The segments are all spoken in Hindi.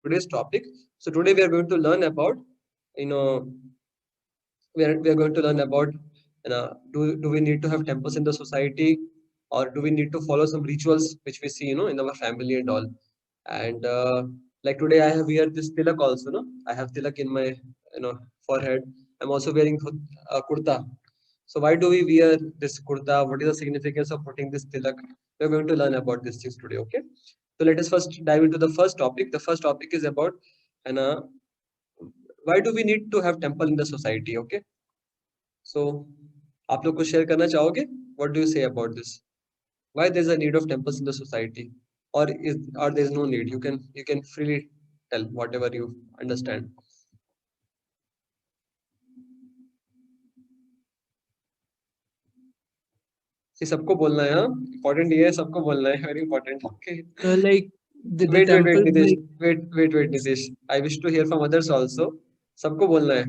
today's topic. So today we are going to learn about, you know, we are going to learn about, do we need to have temples in the society, or do we need to follow some rituals which we see, in our family and all. And like today I have here this tilak also, no? I have tilak in my, forehead. I'm also wearing kurta. So why do we wear this kurta? What is the significance of putting this tilak? We're going to learn about these things today, okay? So let us first dive into the first topic. The first topic is about, and why do we need to have temple in the society, okay? So आप लोग कुछ शेयर करना चाहोगे? What do you say about this? Why there's a need of temples in the society, or there's no need? You can freely tell whatever you understand. See, सबको बोलना है, हाँ? Important ये है, सबको बोलना है, very important. Okay. Like the Wait, temple, Nitesh. like Wait, Nitesh. I wish to hear from others also. सबको बोलना है.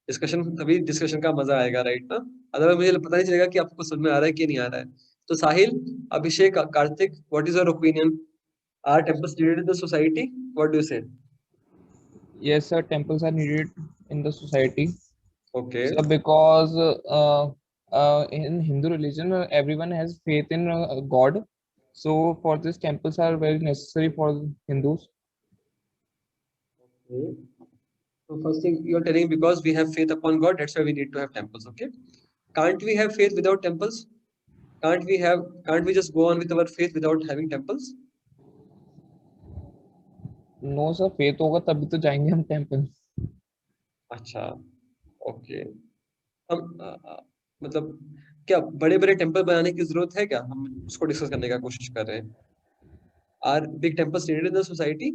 डिस्कशन, तभी डिस्कशन का मजा आएगा, राइट ना? अदरवाइज मुझे पता नहीं चलेगा कि आपको समझ में आ रहा है कि नहीं आ रहा है. तो Sahil, Abhishek, Kartik, what is your opinion? Are temples needed in the society? What do you say? Yes, sir, temples are needed in the society. Okay. So because in Hindu religion, everyone has faith in God. So for this, temples are very necessary for Hindus. Okay. So first thing you're telling, because we have faith upon God, that's why we need to have temples. Okay. Can't we have faith without temples? Can't we just go on with our faith without having temples? No, sir, faith होगा तभी तो जाएंगे हम temple. अच्छा, ओके. हम मतलब क्या बड़े बड़े टेम्पल बनाने की जरूरत है क्या? हम उसको डिस्कस करने का कोशिश कर रहे हैं. Are big temples needed in the society?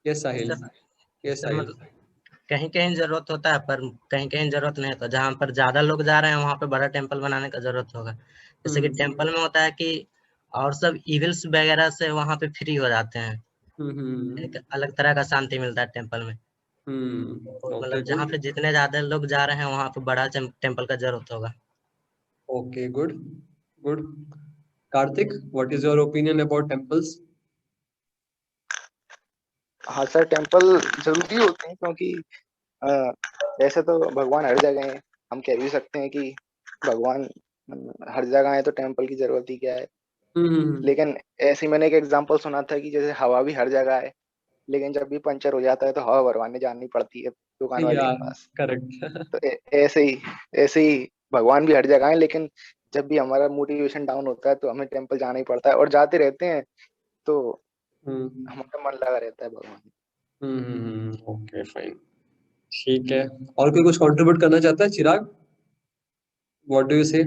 Yes Sahil. Yes sir Sahil. मतलब कहीं कहीं जरूरत होता है, पर कहीं कहीं जरूरत नहीं होता. जहाँ पर ज्यादा लोग जा रहे हैं वहाँ पे बड़ा टेम्पल बनाने का जरूरत होगा. जैसे कि टेम्पल में होता है कि और सब इविल्स वगैरह से वहाँ पे फ्री हो जाते हैं. एक अलग तरह का शांति मिलता है टेम्पल में. तो मतलब जहाँ पे जितने ज्यादा लोग जा रहे हैं वहाँ पे बड़ा टेम्पल का जरूरत होगा. Okay, good good. Kartik, what is your opinion about temples? हाँ सर, टेम्पल जरूरी होते हैं क्योंकि वैसे तो भगवान हर जगह है. हम कह भी सकते हैं कि भगवान हर जगह है तो टेम्पल की जरूरत ही क्या है. लेकिन ऐसे ही मैंने एक एग्जांपल सुना था कि जैसे हवा भी हर जगह है, लेकिन जब भी पंचर हो जाता है तो हवा भरवाने जानी पड़ती है दुकान वाले के पास. करेक्ट. तो ऐसे ही भगवान भी हर जगह है, लेकिन जब भी हमारा मोटिवेशन डाउन होता है तो हमें टेम्पल जाना ही पड़ता है, और जाते रहते हैं तो हमारा मन लगा रहता है भगवान. Okay, fine. ठीक है. और कोई कुछ कंट्रीब्यूट करना चाहता है? चिराग, what do you say?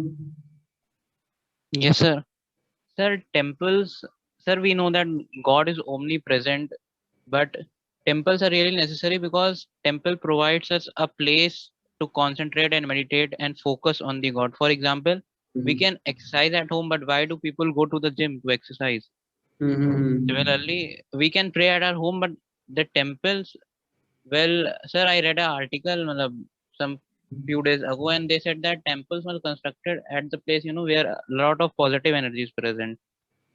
Yes, sir. Sir, temples, sir, we know that God is omnipresent, but temples are really necessary because temple provides us a place to concentrate and meditate and focus on the God. For example, we can exercise at home, but why do people go to the gym to exercise? Similarly, we can pray at our home, but the temples, well, sir, I read an article some few days ago, and they said that temples were constructed at the place, where a lot of positive energy is present.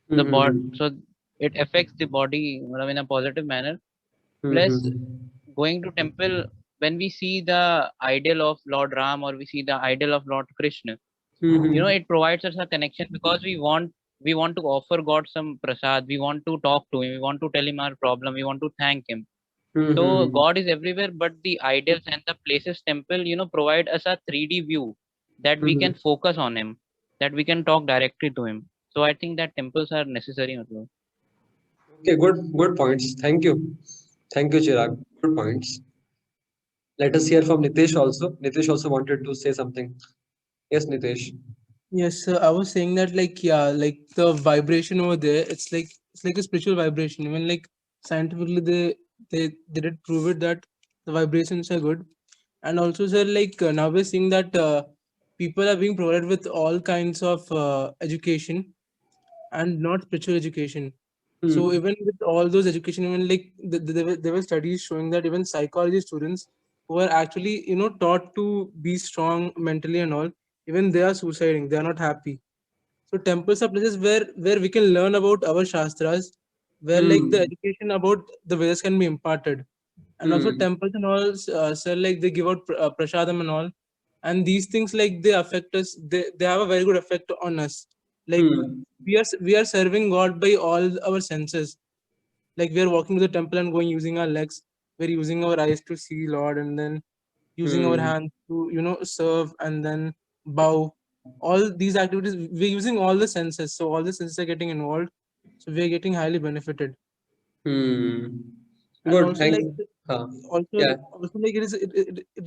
The body, so it affects the body in a positive manner. Plus, going to temple, when we see the ideal of Lord Ram or we see the ideal of Lord Krishna, it provides us a connection because we want to offer God some prasad. We want to talk to him. We want to tell him our problem. We want to thank him. So God is everywhere, but the ideals and the places temple, provide us a 3D view that we can focus on him, that we can talk directly to him. So I think that temples are necessary. Okay, good points. Thank you, Chirag. Good points. Let us hear from Nitesh also. Nitesh also wanted to say something. Yes, Nitesh. yes, sir, I was saying that like like the vibration over there, it's like a spiritual vibration. Even like scientifically, they did prove it that the vibrations are good. And also, sir, like now we're seeing that people are being provided with all kinds of education and not spiritual education. So even with all those education, even like there were studies showing that even psychology students who are actually taught to be strong mentally and all, even they are suiciding. They are not happy. So temples are places where we can learn about our shastras, where like the education about the Vedas can be imparted. And also temples and all, sir, like they give out prasadam and all, and these things like they affect us. They have a very good effect on us. Like we are serving God by all our senses. Like we are walking to the temple and going using our legs. We're using our eyes to see Lord, and then using our hands to serve and then bow. All these activities we're using all the senses, so all the senses are getting involved. So we're getting highly benefited. And Good. also Thank like you. also like it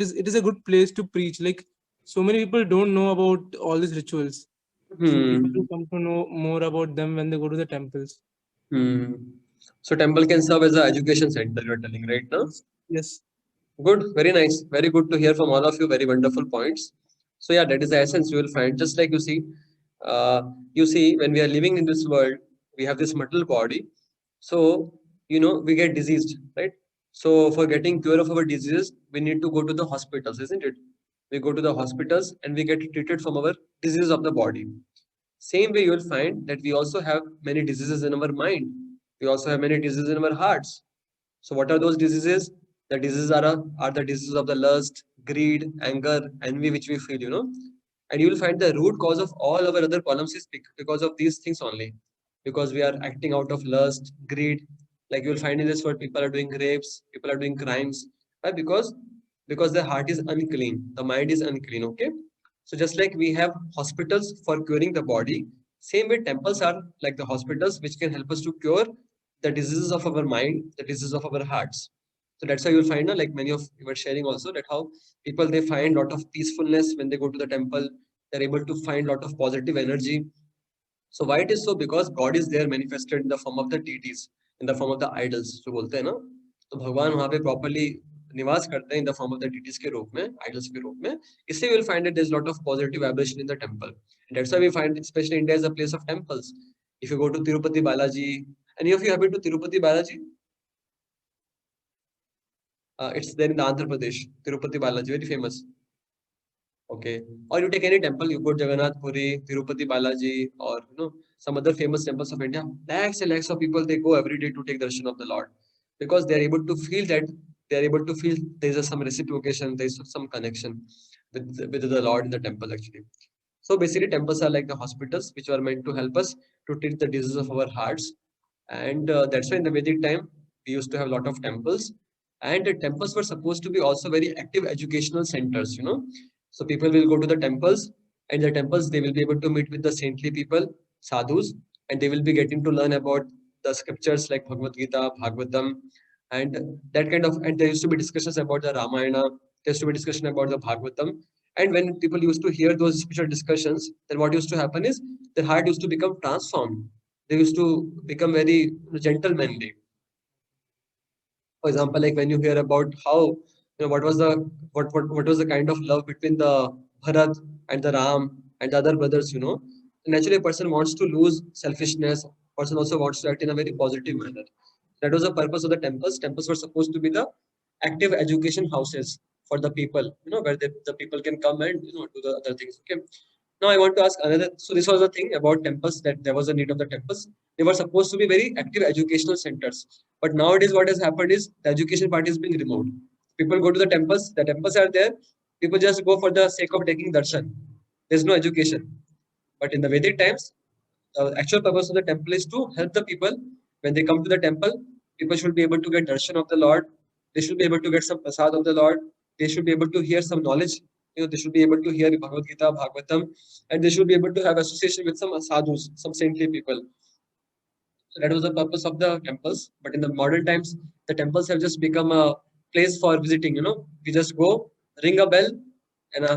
is a good place to preach. Like so many people don't know about all these rituals, so people will come to know more about them when they go to the temples. So temple can serve as an education center, you're telling right now? Yes. Good, very nice. Very good to hear from all of you. Very wonderful points. So yeah, that is the essence you will find. Just like you see, when we are living in this world, we have this material body. So, we get diseased, right? So for getting cure of our diseases, we need to go to the hospitals, isn't it? We go to the hospitals and we get treated from our diseases of the body. Same way, you will find that we also have many diseases in our mind. We also have many diseases in our hearts. So what are those diseases? The diseases are the diseases of the lust, greed, anger, envy, which we feel. And you will find the root cause of all our other problems is because of these things only. Because we are acting out of lust, greed. Like you will find in this world, people are doing rapes, people are doing crimes. Why? Because the heart is unclean, the mind is unclean. Okay. So just like we have hospitals for curing the body, same way temples are like the hospitals which can help us to cure the diseases of our mind, the diseases of our hearts. So that's why you'll find, like many of you were sharing also, that how people they find lot of peacefulness when they go to the temple. They're able to find lot of positive energy. So why it is so? Because God is there manifested in the form of the deities, in the form of the idols. जो बोलते हैं ना, तो भगवान वहाँ पे properly निवास करते हैं in the form of the deities के रूप में, idols के रूप में. इसलिए you'll find that there's a lot of positive vibration in the temple. And that's why we find, especially India is a place of temples. If you go to Tirupati Balaji, any of you have been to Tirupati Balaji? It's there in the Andhra Pradesh. Tirupati Balaji, very famous. Okay. Or you take any temple, you go to Jagannath Puri, Tirupati Balaji, or some other famous temples of India. Lakhs and lakhs of people they go every day to take darshan of the Lord, because they are able to feel there is some reciprocation, there is some connection with the Lord in the temple actually. So basically, temples are like the hospitals which are meant to help us to treat the diseases of our hearts, and that's why in the Vedic time we used to have a lot of temples, and the temples were supposed to be also very active educational centers. So people will go to the temples, and the temples they will be able to meet with the saintly people, sadhus, and they will be getting to learn about the scriptures like Bhagavad Gita, Bhagavatam, and that kind of. And there used to be discussions about the Ramayana. There used to be discussion about the Bhagavatam. And when people used to hear those spiritual discussions, then what used to happen is their heart used to become transformed. They used to become very gentlemanly. For example, like when you hear about how what was the kind of love between the Bharat and the Ram and the other brothers. Naturally, a person wants to lose selfishness. Person also wants to act in a very positive manner. That was the purpose of the temples. Temples were supposed to be the active education houses for the people, where the people can come and do the other things. Okay. Now I want to ask another. So this was the thing about temples, that there was a need of the temples. They were supposed to be very active educational centers. But nowadays, what has happened is the education part is being removed. People go to the temples are there. People just go for the sake of taking darshan. There's no education. But in the Vedic times, the actual purpose of the temple is to help the people. When they come to the temple, people should be able to get darshan of the Lord. They should be able to get some prasad of the Lord. They should be able to hear some knowledge. They should be able to hear Bhagavad Gita, Bhagavatam, and they should be able to have association with some sadhus, some saintly people. So that was the purpose of the temples. But in the modern times, the temples have just become a place for visiting. We just go, ring a bell, and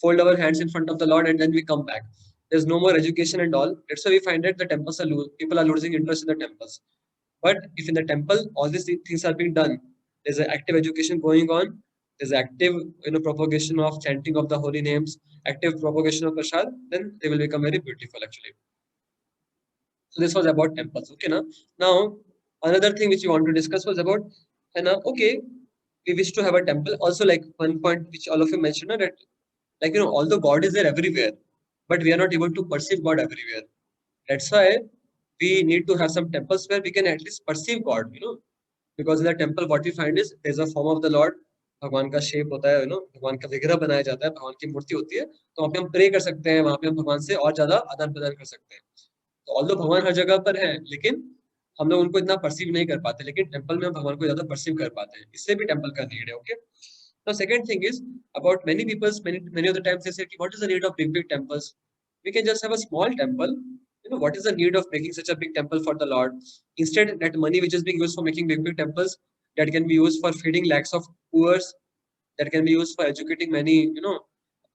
fold our hands in front of the Lord, and then we come back. There's no more education and all. That's why we find that the temples people are losing interest in the temples. But if in the temple all these things are being done, there's an active education going on. There's active propagation of chanting of the holy names, active propagation of prasad. Then they will become very beautiful actually. So this was about temples. Okay, now another thing which we want to discuss was about, okay, we wish to have a temple. Also, like one point which all of you mentioned, that although God is there everywhere, but we are not able to perceive God everywhere. That's why we need to have some temples where we can at least perceive God, because in the temple what we find is there's a form of the Lord. भगवान का शेप होता है, भगवान का विग्रह बनाया जाता है, भगवान की मूर्ति होती है, तो वहाँ पे हम प्रे कर सकते हैं, वहाँ पे हम भगवान से और ज्यादा आदान प्रदान कर सकते हैं. तो ऑल्दो भगवान हर जगह पर है, लेकिन हम लोग उनको इतना परसीव नहीं कर पाते, लेकिन टेम्पल में हम भगवान को ज्यादा परसीव कर पाते हैं. इससे भी टेम्पल का नीड है. Okay. The second thing is about many people, many of the times they say, what is the need of big temples? We can just have a small temple. What is the need of making such a big temple for the Lord? Instead, that money which is being used for making big temples, that can be used for feeding lakhs of poor, that can be used for educating many,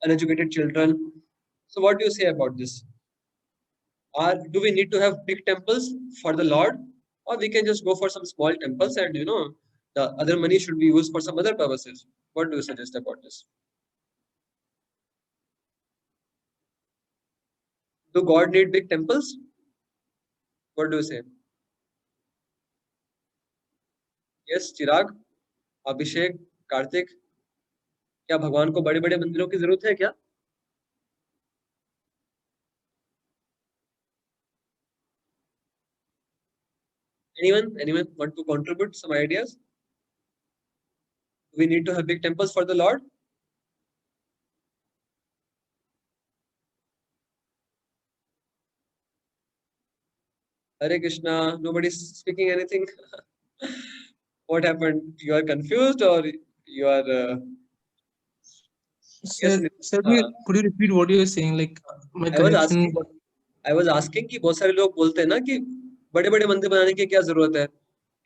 uneducated children. So what do you say about this? Or do we need to have big temples for the Lord, or we can just go for some small temples and the other money should be used for some other purposes? What do you suggest about this? Do God need big temples? What do you say? Yes, Chirag, Abhishek, Karthik, क्या भगवान को बड़े बड़े मंदिरों की जरूरत है क्या? Anyone want to contribute some ideas? Do we need to have big temples for the Lord? Hare Krishna, nobody's speaking anything. What happened? You are confused or you are? Sir, Yes, sir, could you repeat what you were saying? Like my connection. I was asking कि बहुत सारे लोग बोलते हैं ना कि बड़े बड़े मंदिर बनाने की क्या जरूरत है,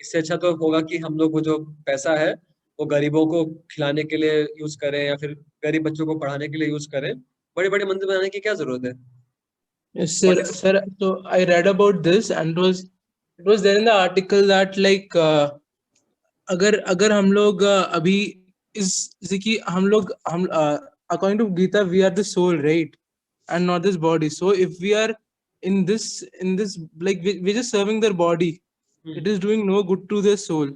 इससे अच्छा तो होगा कि हम लोग वो जो पैसा है वो गरीबों को खिलाने के लिए यूज करें या फिर गरीब बच्चों को पढ़ाने के लिए यूज करें. बड़े बड़े मंदिर बनाने की क्या जरूरत है? Yes, sir. Sir, so I read about this and it was there in the article that like अगर हम लोग अभी जैसे कि हम according to Gita we are the soul, right, and not this body. So if we are in this like we're just serving their body, it is doing no good to their soul.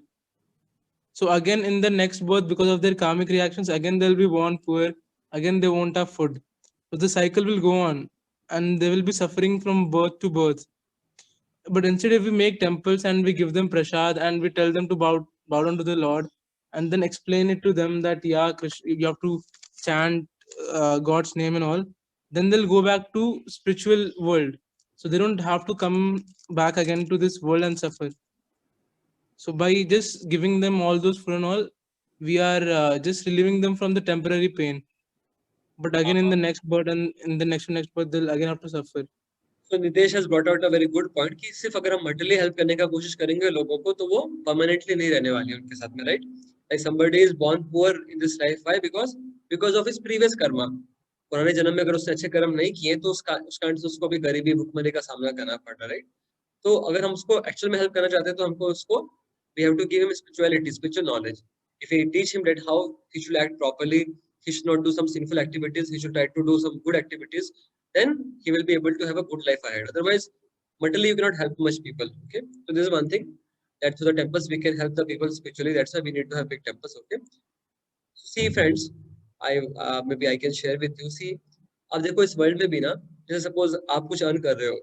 So again in the next birth, because of their karmic reactions, again they'll be born poor, again they won't have food. So the cycle will go on and they will be suffering from birth to birth. But instead, if we make temples and we give them prasad and we tell them to bow down to the Lord and then explain it to them that Krishna, you have to chant God's name and all, then they'll go back to spiritual world. So they don't have to come back again to this world and suffer. So by just giving them all those food and all, we are just relieving them from the temporary pain. But again, in the next birth and in the next birth, they'll again have to suffer. So Nitesh has brought out a very good point कि सिर्फ अगर हम मटेरियली हेल्प करने का कोशिश करेंगे लोगों को तो वो परमानेंटली नहीं रहने वाली उनके साथ में, right? Like somebody is born poor in this life, why? Because of his previous karma. पुराने जन्म में अगर उसने अच्छे कर्म नहीं किए तो उसका उसको भी गरीबी भुखमरी का सामना करना पड़ता, राइट? तो अगर हम उसको एक्चुअल में हेल्प करना चाहते हैं तो हमको उसको we have to give him spirituality, spiritual knowledge. If we teach him that how he should act properly, he should not do some sinful activities, he should try to do some good activities, then he will be able to have a good life ahead. Otherwise, materially you cannot help much people. Okay, so this is one thing, that through the temples we can help the people spiritually. That's why we need to have big temples. Okay, see friends, maybe I can share with you. See, अब देखो इस वर्ल्ड में भी ना, जैसे सपोज आप कुछ अर्न कर रहे हो,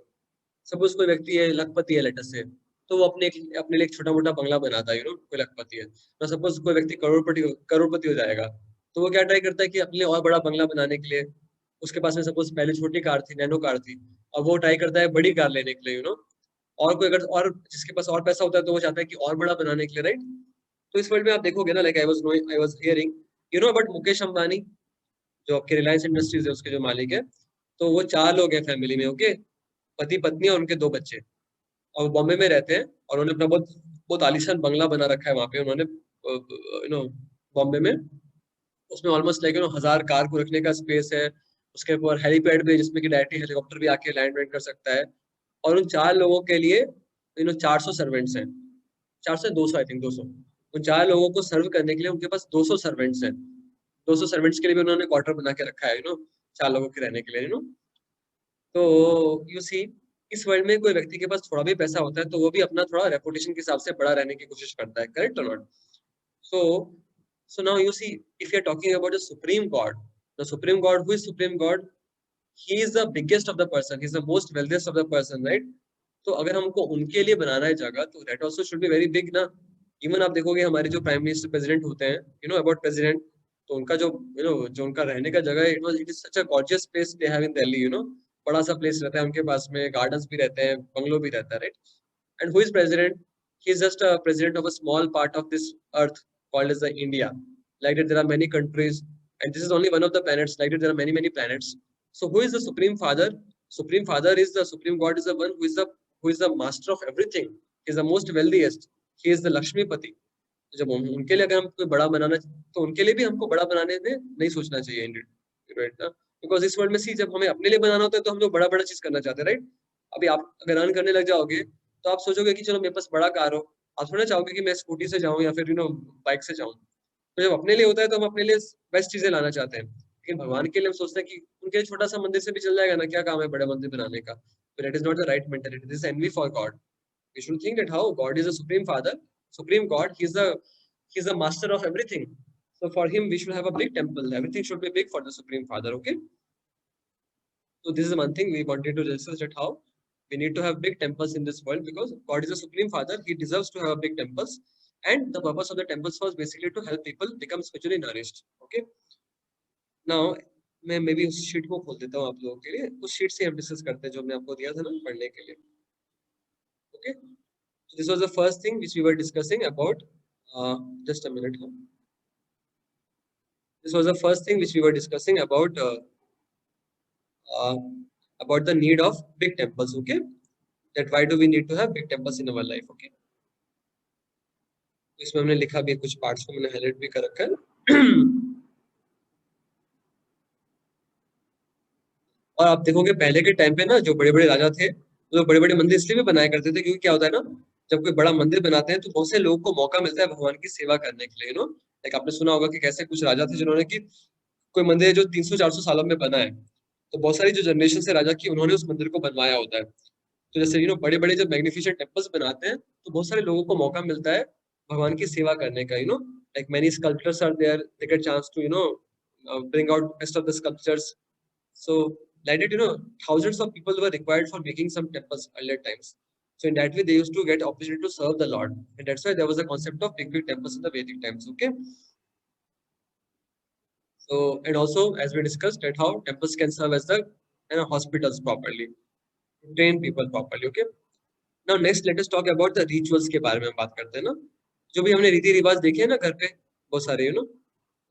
सपोज कोई व्यक्ति है लखपति है लेटर से, तो वो अपने लिए एक छोटा मोटा बंगला बनाता है, कोई लखपति है ना, सपोज कोई व्यक्ति करोड़पति हो जाएगा, तो वो क्या ट्राई करता है कि अपने और बड़ा बंगला बनाने के लिए, उसके पास में सपोज पहले छोटी कार थी, नैनो कार थी, अब वो ट्राई करता है बड़ी कार लेने के लिए, और कोई अगर और जिसके पास और पैसा होता है तो वो चाहता है कि और बड़ा बनाने के लिए, राइट? तो इस वर्ल्ड में आप देखोगे ना, like I was hearing but Mukesh Ambani जो आपके रिलायंस इंडस्ट्रीज है उसके जो मालिक है, तो वो 4 लोग हैं फैमिली में. ओके, पति पत्नी और उनके 2 बच्चे, और बॉम्बे में रहते हैं, और उन्होंने अपना बहुत आलीशान बंगला बना रखा है वहां पे उन्होंने, बॉम्बे में. उसमें ऑलमोस्ट लाइक 1000 कार को रखने का स्पेस है, उसके ऊपर हेलीपैड भी जिसमें कि डायरेक्टली हेलीकॉप्टर भी आके लैंड कर सकता है, और उन 4 लोगों के लिए 400 सर्वेंट्स हैं, 400 200 आई थिंक 200. उन 4 लोगों को सर्व करने के लिए उनके पास 200 सर्वेंट्स हैं. 200 सर्वेंट्स के लिए भी उन्होंने क्वार्टर बना के रखा है, 4 लोगों के रहने के लिए, तो यू सी, इस वर्ल्ड में कोई व्यक्ति के पास थोड़ा भी पैसा होता है तो वो भी अपना थोड़ा रेपुटेशन के हिसाब से बड़ा रहने की कोशिश करता है, करेक्ट और not? So now you see, if you are talking about the supreme God, who is supreme God? he is the biggest of the person, he is the most wealthiest of the person, right? तो अगर हमको उनके लिए बनाना है जगह, तो that also should be very big ना. इवन आप देखोगे हमारे जो प्राइम मिनिस्टर प्रेसिडेंट होते हैं, यू नो अबाउट प्रेसिडेंट, तो उनका जो यू नो जो उनका रहने का जगह है, it is such a gorgeous place they have in Delhi, you know बड़ा सा प्लेस रहता है उनके पास में, गार्डन्स भी रहते हैं, बंगलो भी रहता है, right? And who is president? He is just a president of a small part of this earth called as the India. Like that, there are many countries, and this is only one of the planets. Like that, there are many planets. So, who is the Supreme Father? Supreme Father is the Supreme God, is the one who is the master of everything. He is the most wealthiest. He is the Lakshmipati. जब उनके लिए अगर हम कोई बड़ा बनाना, तो उनके लिए भी हमको बड़ा बनाने में नहीं सोचना चाहिए, राइट ना? बिकॉज इस वर्ल्ड में सी जब हमें अपने लिए बनाना होता है तो हम लोग बड़ा बड़ा चीज करना चाहते हैं, राइट? अभी आप अगर अर्न करने लग जाओगे तो आप सोचोगे कि चलो मेरे पास बड़ा कार हो, आप थोड़ा चाहोगे कि मैं स्कूटी से जाऊं या फिर बाइक से जाऊं. तो जब अपने लिए होता है तो हम अपने लिए बेस्ट चीजें लाना चाहते हैं, लेकिन भगवान के लिए हम सोचते हैं कि उनके लिए छोटा सा मंदिर से भी चल जाएगा ना, क्या काम है बड़े मंदिर बनाने का? But that is not the right mentality. This is envy for God. We should think that how God is a supreme father, supreme God. He is the master of everything. So for him, we should have a big temple. Everything should be big for the supreme father. Okay. So this is one thing we wanted to discuss, that how we need to have big temples in this world, because God is a supreme father. He deserves to have big temples. And the purpose of the temples was basically to help people become spiritually nourished. Okay. Now, मैं मे भी उस शीट को खोल देता हूँ आप लोगों के लिए. उस शीट से हम डिस्कस करते हैं जो हमने आपको दिया था ना पढ़ने के लिए. Okay. So this was the first thing which we were discussing about. Just a minute. This was the first thing which we were discussing about the need of big temples. Okay. That why do we need to have big temples in our life? Okay. इसमें हमने लिखा भी कुछ पार्ट्स को मैंने हाईलाइट भी कर रखा है. और आप देखोगे पहले के टाइम पे ना जो बड़े बड़े राजा थे, वो बड़े बड़े मंदिर इसलिए भी बनाया करते थे क्योंकि क्या होता है ना, जब कोई बड़ा मंदिर बनाते हैं तो बहुत से लोगों को मौका मिलता है भगवान की सेवा करने के लिए. लाइक आपने सुना होगा कि कैसे कुछ राजा थे जिन्होंने कि कोई मंदिर जो 300-400 सालों में बना है, तो बहुत सारी जो जनरेशन से राजा की उन्होंने उस मंदिर को बनवाया होता है. तो जैसे बड़े बड़े जब मैग्निफिसेंट टेम्पल्स बनाते हैं तो बहुत सारे लोगों को मौका मिलता है भगवान की सेवा करने का. Like many sculptures are there, they get chance to bring out best of the sculptures. So like that, thousands of people were required for making some temples earlier times. So in that way, they used to get opportunity to serve the Lord, and that's why there was a concept of big temples in the Vedic times. Okay. So and also as we discussed that how temples can serve as the hospitals properly, train people properly. Okay. Now next, let us talk about the rituals के बारे में बात करते हैं ना, जो भी हमने रीति रिवाज देखे हैं ना घर पे बहुत सारे.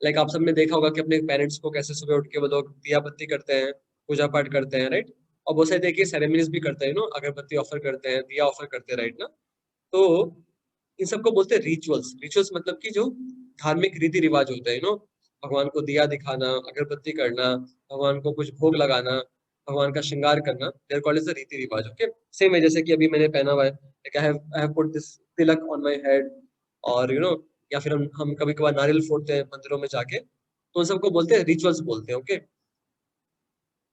लाइक आप सबने देखा होगा कि अपने पेरेंट्स को कैसे सुबह उठ के वो लोग दिया बत्ती करते हैं, पूजा पाठ करते हैं, राइट? और बहुत सारे देखिए सेरेमनीज भी करते हैं, अगरबत्ती ऑफर करते हैं, दिया ऑफर करते हैं, राइट ना? तो इन सबको बोलते हैं रिचुअल्स. रिचुअल्स मतलब कि जो धार्मिक रीति रिवाज होते हैं, भगवान को दिया दिखाना, अगरबत्ती करना, भगवान को कुछ भोग लगाना, भगवान का श्रृंगार करना, देयर कॉल्ड एज रीति रिवाज. ओके. सेम है जैसे कि अभी मैंने पहना हुआ है, I have put this Tilak on my head, और या फिर हम कभी कभार नारियल फोड़ते हैं मंदिरों में जाके, तो उन सबको बोलते हैं रिचुअल्स बोलते हैं. ओके.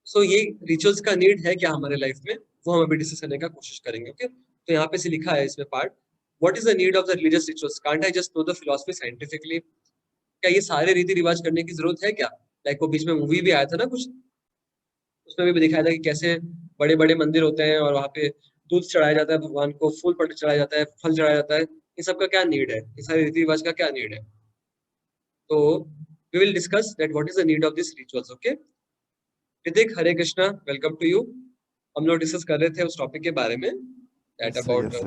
सो ये रिचुअल्स का नीड है क्या हमारे लाइफ में, वो हम अभी डिस्कस करने का कोशिश करेंगे. ओके. तो यहाँ पे से लिखा है इसमें part, what is the need of the religious rituals, can't I just know the philosophy scientifically. क्या ये सारे रीति रिवाज करने की जरूरत है क्या? लाइक वो बीच में मूवी भी आया था ना कुछ, उसमें भी दिखाया था कि कैसे बड़े बड़े मंदिर होते हैं और वहाँ पे दूध चढ़ाया जाता है भगवान को, फूल पट चढ़ाया जाता है, फल चढ़ाया जाता है. इन सब का क्या नीड है, ये सारे रीति रिवाज का क्या नीड है? तो we will discuss that what is the need of these rituals. Okay. Ritik, Hare Krishna, welcome to you. हम लोग डिस्कस कर रहे थे उस टॉपिक के बारे में, that about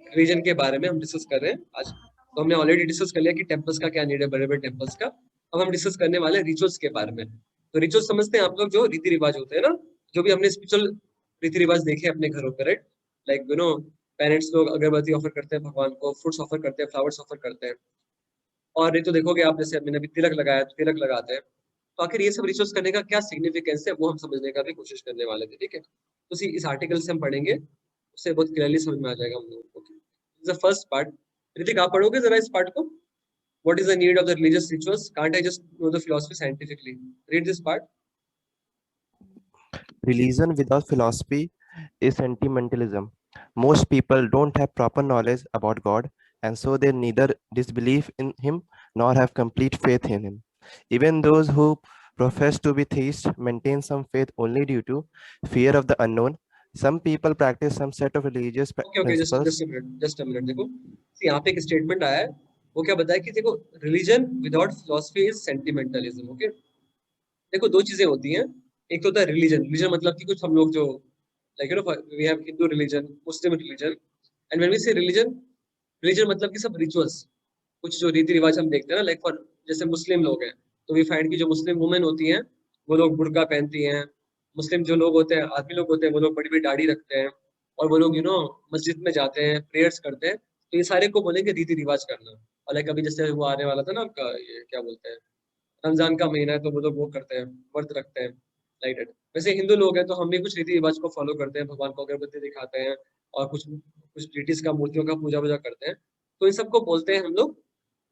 religion के बारे में हम डिस्कस कर रहे हैं आज. तो हमने ऑलरेडी डिस्कस कर लिया कि टेम्पल्स का क्या नीड है, बड़े बड़े टेम्पल्स का. अब हम डिस्कस करने वाले रिचुअल्स के बारे में. तो रिचुअल्स समझते हैं आप लोग, जो रीति रिवाज होते हैं ना, जो भी हमने स्पिरिचुअल रीति रिवाज देखे अपने घरों पर, राइट? लाइक पेरेंट्स लोग अगरबत्ती ऑफर करते हैं भगवान को, फ्रूट्स ऑफर करते हैं, फ्लावर्स ऑफर करते हैं. और ये तो देखोगे आप, जैसे मैंने अभी तिलक लगाया तो तिलक लगाते हैं. तो आखिर ये सब रिचुअल्स करने का क्या सिग्निफिकेंस है, वो हम समझने का भी कोशिश करने वाले थे. ठीक है. तो इस आर्टिकल से हम पढ़ेंगे, उससे बहुत क्लियरली समझ में आ जाएगा हम लोगों को. द फर्स्ट पार्ट, ऋतिक आप पढ़ोगे जरा इस पार्ट को. What is the need of the religious rituals, can't I just know the philosophy scientifically. Read this part. Religion without philosophy is sentimentalism. Most people don't have proper knowledge about God, and so they neither disbelieve in him nor have complete faith in him. Even those who profess to be theists maintain some faith only due to fear of the unknown. Some people practice some set of religious okay just principles. Just a minute देखो यहाँ पे एक स्टेटमेंट आया है, वो क्या बताया कि देखो religion without philosophy is sentimentalism. Okay देखो दो चीजें होती हैं, एक तो होता है रिलीजन, रिलीजन मतलब कि कुछ हम लोग जो like you know we have Hindu religion, Muslim religion, and when we say religion, religion मतलब कि सब रिचुअल्स, कुछ जो रीति रिवाज हम देखते हैं ना, लाइक फॉर जैसे मुस्लिम लोग हैं तो वी फाइंड कि जो मुस्लिम वुमेन होती हैं वो लोग बुर्का पहनती हैं, मुस्लिम जो लोग होते हैं आदमी लोग होते हैं वो लोग बड़ी बड़ी दाढ़ी रखते हैं, और वो लोग यू नो मस्जिद में जाते हैं, प्रेयर्स करते हैं, तो ये सारे को बोलेंगे रीति रिवाज करना। और लाइक अभी जैसे वो आने वाला था ना आपका ये क्या बोलते हैं, रमजान का महीना है तो वो लोग वो करते हैं, व्रत रखते हैं लाइक दैट। वैसे हिंदू लोग हैं तो हम भी कुछ रीति रिवाज को फॉलो करते हैं, भगवान को अगरबत्ती दिखाते हैं और कुछ कुछ डिटीज का मूर्तियों का पूजा वूजा करते हैं, तो इन सबको बोलते हैं हम लोग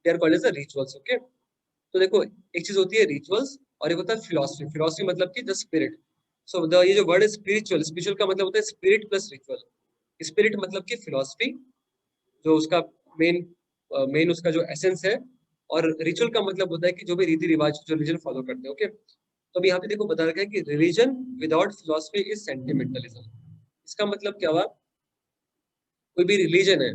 they are called as the rituals. Okay तो देखो एक चीज होती है रिचुअल्स और एक होता है फिलॉसफी। फिलॉसफी मतलब कि द स्पिरिट। सो द ये जो वर्ड है स्पिरिचुअल, स्पिरिचुअल का मतलब होता है स्पिरिट प्लस रिचुअल। स्पिरिट मतलब कि फिलॉसफी जो उसका मेन मेन उसका जो एसेंस है, और रिचुअल का मतलब होता है कि जो भी रीति रिवाज जो रिलीजन फॉलो करते हैं। ओके तो अभी यहाँ पे देखो बता रखा है कि रिलीजन विदाउट फिलॉसफी इज सेंटिमेंटलिज्म। इसका मतलब क्या हुआ, कोई भी रिलीजन है,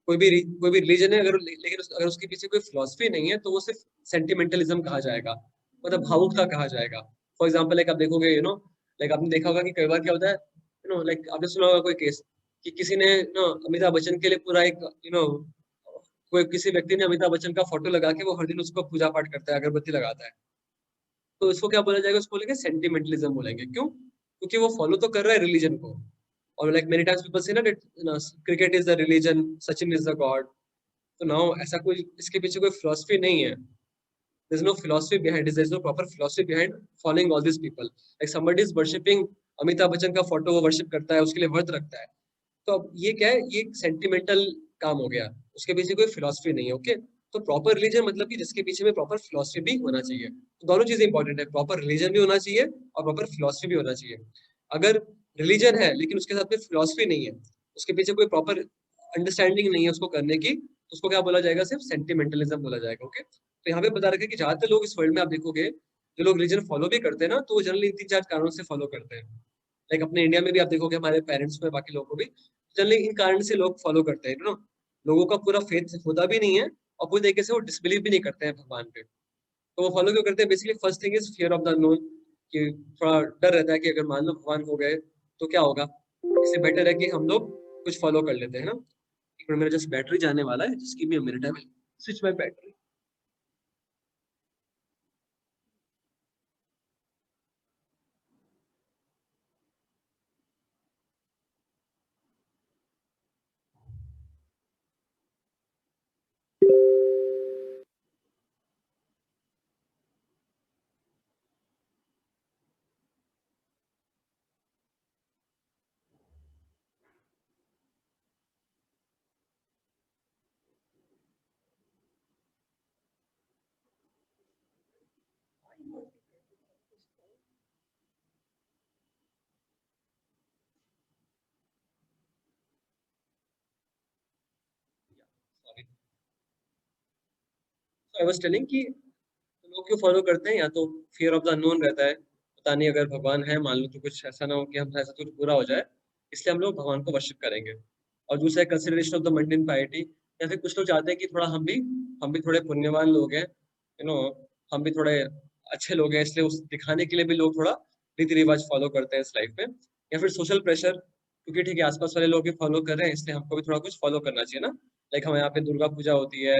कोई भी रिलीजन है अगर लेकिन अगर उसके पीछे कोई फिलॉसफी नहीं है तो वो सिर्फ सेंटिमेंटलिज्म कहा जाएगा, मतलब भावुकता कहा जाएगा। फॉर एग्जांपल लाइक आप देखोगे यू नो लाइक आपने देखा होगा कि कई बार क्या होता है यू नो लाइक आपने सुना होगा कोई केस कि किसी ने नो अमिताभ बच्चन के लिए पूरा एक यू नो कोई किसी व्यक्ति ने अमिताभ बच्चन का फोटो लगा के वो हर दिन उसको पूजा पाठ करता है, अगरबत्ती लगाता है, तो इसको क्या बोला जाएगा, उसको बोलेंगे सेंटिमेंटलिज्म बोलेंगे। क्यों? क्योंकि वो फॉलो तो कर रहा है रिलीजन को। और लाइक मेनी टाइम्स पीपल से ना cricket is the religion, Sachin is the God, तो नाउ ऐसा कोई इसके पीछे कोई फिलॉसफी नहीं है। There is no philosophy behind it. There is no proper philosophy behind following all these people. Like somebody is worshipping Amitabh Bachchan का फोटो वो वर्शिप करता है, उसके लिए व्रत रखता है, तो अब ये क्या है, ये सेंटिमेंटल काम हो गया, उसके पीछे कोई फिलॉसफी नहीं है। ओके तो प्रॉपर रिलीजन मतलब कि जिसके पीछे में प्रॉपर फिलॉसफी भी होना चाहिए। तो दोनों चीजें इंपॉर्टेंट है, प्रॉपर रिलीजन भी होना चाहिए और प्रॉपर फिलॉसफी भी होना चाहिए। अगर रिलीजन है लेकिन उसके साथ में फिलॉसफी नहीं है, उसके पीछे कोई प्रॉपर अंडरस्टैंडिंग नहीं है उसको करने की, तो उसको क्या बोला जाएगा, सिर्फ सेंटिमेंटलिज्म बोला जाएगा। ओके तो यहाँ पे बता रखा है कि ज्यादातर लोग इस वर्ल्ड में आप देखोगे जो लोग रिलीजन फॉलो भी करते हैं ना, तो वो जनरली इन तीन चार कारणों से फॉलो करते हैं। लाइक अपने इंडिया में भी आप देखोगे हमारे पेरेंट्स में बाकी लोगों को भी जनरली इन कारण से लोग फॉलो करते हैं। नो लोगों का पूरा फेथ होता भी नहीं है और पूरी तरीके से वो डिसबिलीव भी नहीं करते हैं भगवान पे, तो वो फॉलो क्यों करते हैं? Basically first thing is fear of the unknown, कि थोड़ा डर रहता है कि अगर मान लो भगवान हो गए तो क्या होगा, इससे बेटर है कि हम लोग कुछ फॉलो कर लेते हैं ना। एक मिनट मेरा जस्ट बैटरी जाने वाला है, जिसकी भी मिनट है, switch my battery. Sorry, I was telling कि लोग क्यों फॉलो करते हैं, या तो फियर ऑफ द अननोन रहता है, पता नहीं अगर भगवान है मान लो तो कुछ ऐसा ना हो कि हम ऐसा कुछ बुरा हो जाए, इसलिए हम लोग भगवान को वर्शिप करेंगे। और दूसरा है कंसिडरेशन ऑफ द मंडेन पाइटी, या फिर कुछ लोग चाहते हैं कि थोड़ा हम भी थोड़े पुण्यवान लोग हैं, यू नो हम भी थोड़े अच्छे लोग हैं, इसलिए उस दिखाने के लिए भी लोग थोड़ा रीति रिवाज फॉलो करते हैं इस लाइफ में। या फिर सोशल प्रेशर, क्योंकि ठीक है आसपास वाले लोग भी फॉलो कर रहे हैं इसलिए हमको भी थोड़ा कुछ फॉलो करना चाहिए ना। लाइक हमारे यहाँ पे दुर्गा पूजा होती है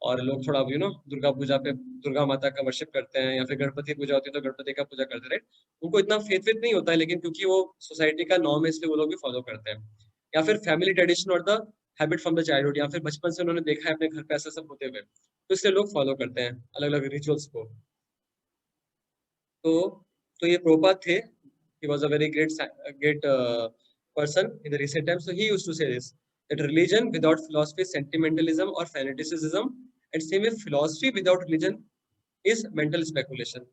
और लोग थोड़ा यू नो दुर्गा पूजा पे दुर्गा माता का वर्शिप करते हैं, या फिर गणपति पूजा होती है तो गणपति का पूजा करते हैं, राइट। उनको इतना फेथ वेथ नहीं होता है, लेकिन क्योंकि वो सोसाइटी का नॉर्म है इसलिए वो लोग भी फॉलो करते हैं। या फिर फैमिली ट्रेडिशन और the habit from the childhood, या फिर बचपन से उन्होंने देखा है अपने घर पे ऐसा सब होते हुए, तो इसलिए लोग फॉलो करते हैं अलग अलग रिचुअल्स को। तो ये प्रोपात थे, he was a very great person in the recent times, so he used to say this, that religion without philosophy is sentimentalism or fanaticism, and same with philosophy without religion is mental speculation।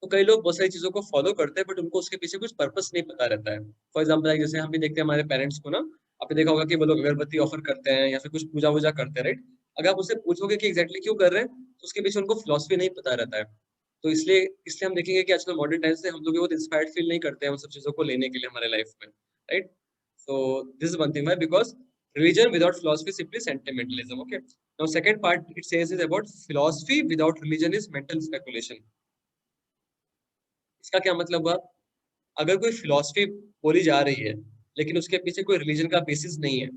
तो कई लोग बहुत सारी चीजों को फॉलो करते हैं बट उनको उसके पीछे कुछ पर्पस नहीं पता रहता है। फॉर एग्जाम्पल जैसे हम भी देखते हैं हमारे पेरेंट्स को ना, आपने देखा होगा कि वो लोग अगरबत्ती ऑफर करते हैं या फिर कुछ पूजा वूजा करते हैं, राइट। अगर आप उससे पूछोगे कि एग्जैक्टली क्यों कर रहे हैं, तो उसके पीछे उनको फिलॉसफी नहीं पता रहता है। तो इसलिए इसलिए हम देखेंगे कि आजकल मॉडर्न टाइम से हम लोग बहुत इंस्पायर्ड फील नहीं करते हैं उन सब चीजों को लेने के लिए हमारे लाइफ में, right? So this is one thing why, because religion without philosophy is simply sentimentalism. Okay. Now second part it says is about philosophy without religion is mental speculation. इसका क्या मतलब हुआ? अगर कोई फिलॉसफी बोली जा रही है लेकिन उसके पीछे कोई रिलीजन का बेसिस नहीं है,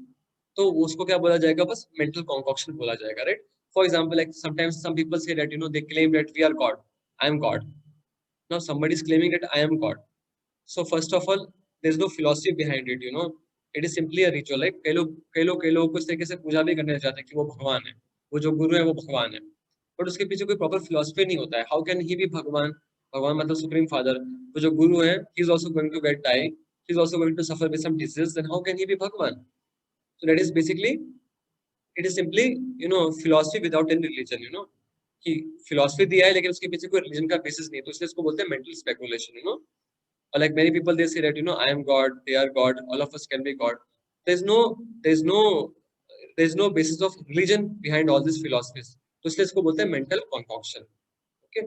तो उसको क्या बोला जाएगा? बस मेंटल कॉन्कॉक्शन बोला जाएगा, right? For example, like sometimes some people say that they claim that we are god, I am god. Now somebody is claiming that I am God. So first of all, there is no philosophy behind it, it is simply a ritual. Like कई लोग कुछ तरीके से पूजा भी करने जाते हैं कि वो भगवान है, वो जो गुरु है वो भगवान है, बट उसके पीछे कोई प्रॉपर फिलॉसफी नहीं होता है. हाउ कैन ही बी भगवान? भगवान मतलब सुप्रीम फादर. तो जो गुरु है, he is also going to get die, he is also going to suffer with some disease, then how can he be Bhagwan? So that is basically, it is simply philosophy without any religion. कि फिलॉसफी दिया है लेकिन उसके पीछे कोई रिलीजन का बेसिस नहीं है, तो इसलिए इसको बोलते हैं mental speculation. Or like many people they say that I am God, they are God, all of us can be God. There's no basis of religion behind all these philosophies. तो इसलिए इसको बोलते हैं मेंटल कॉन्कॉक्शन. ओके,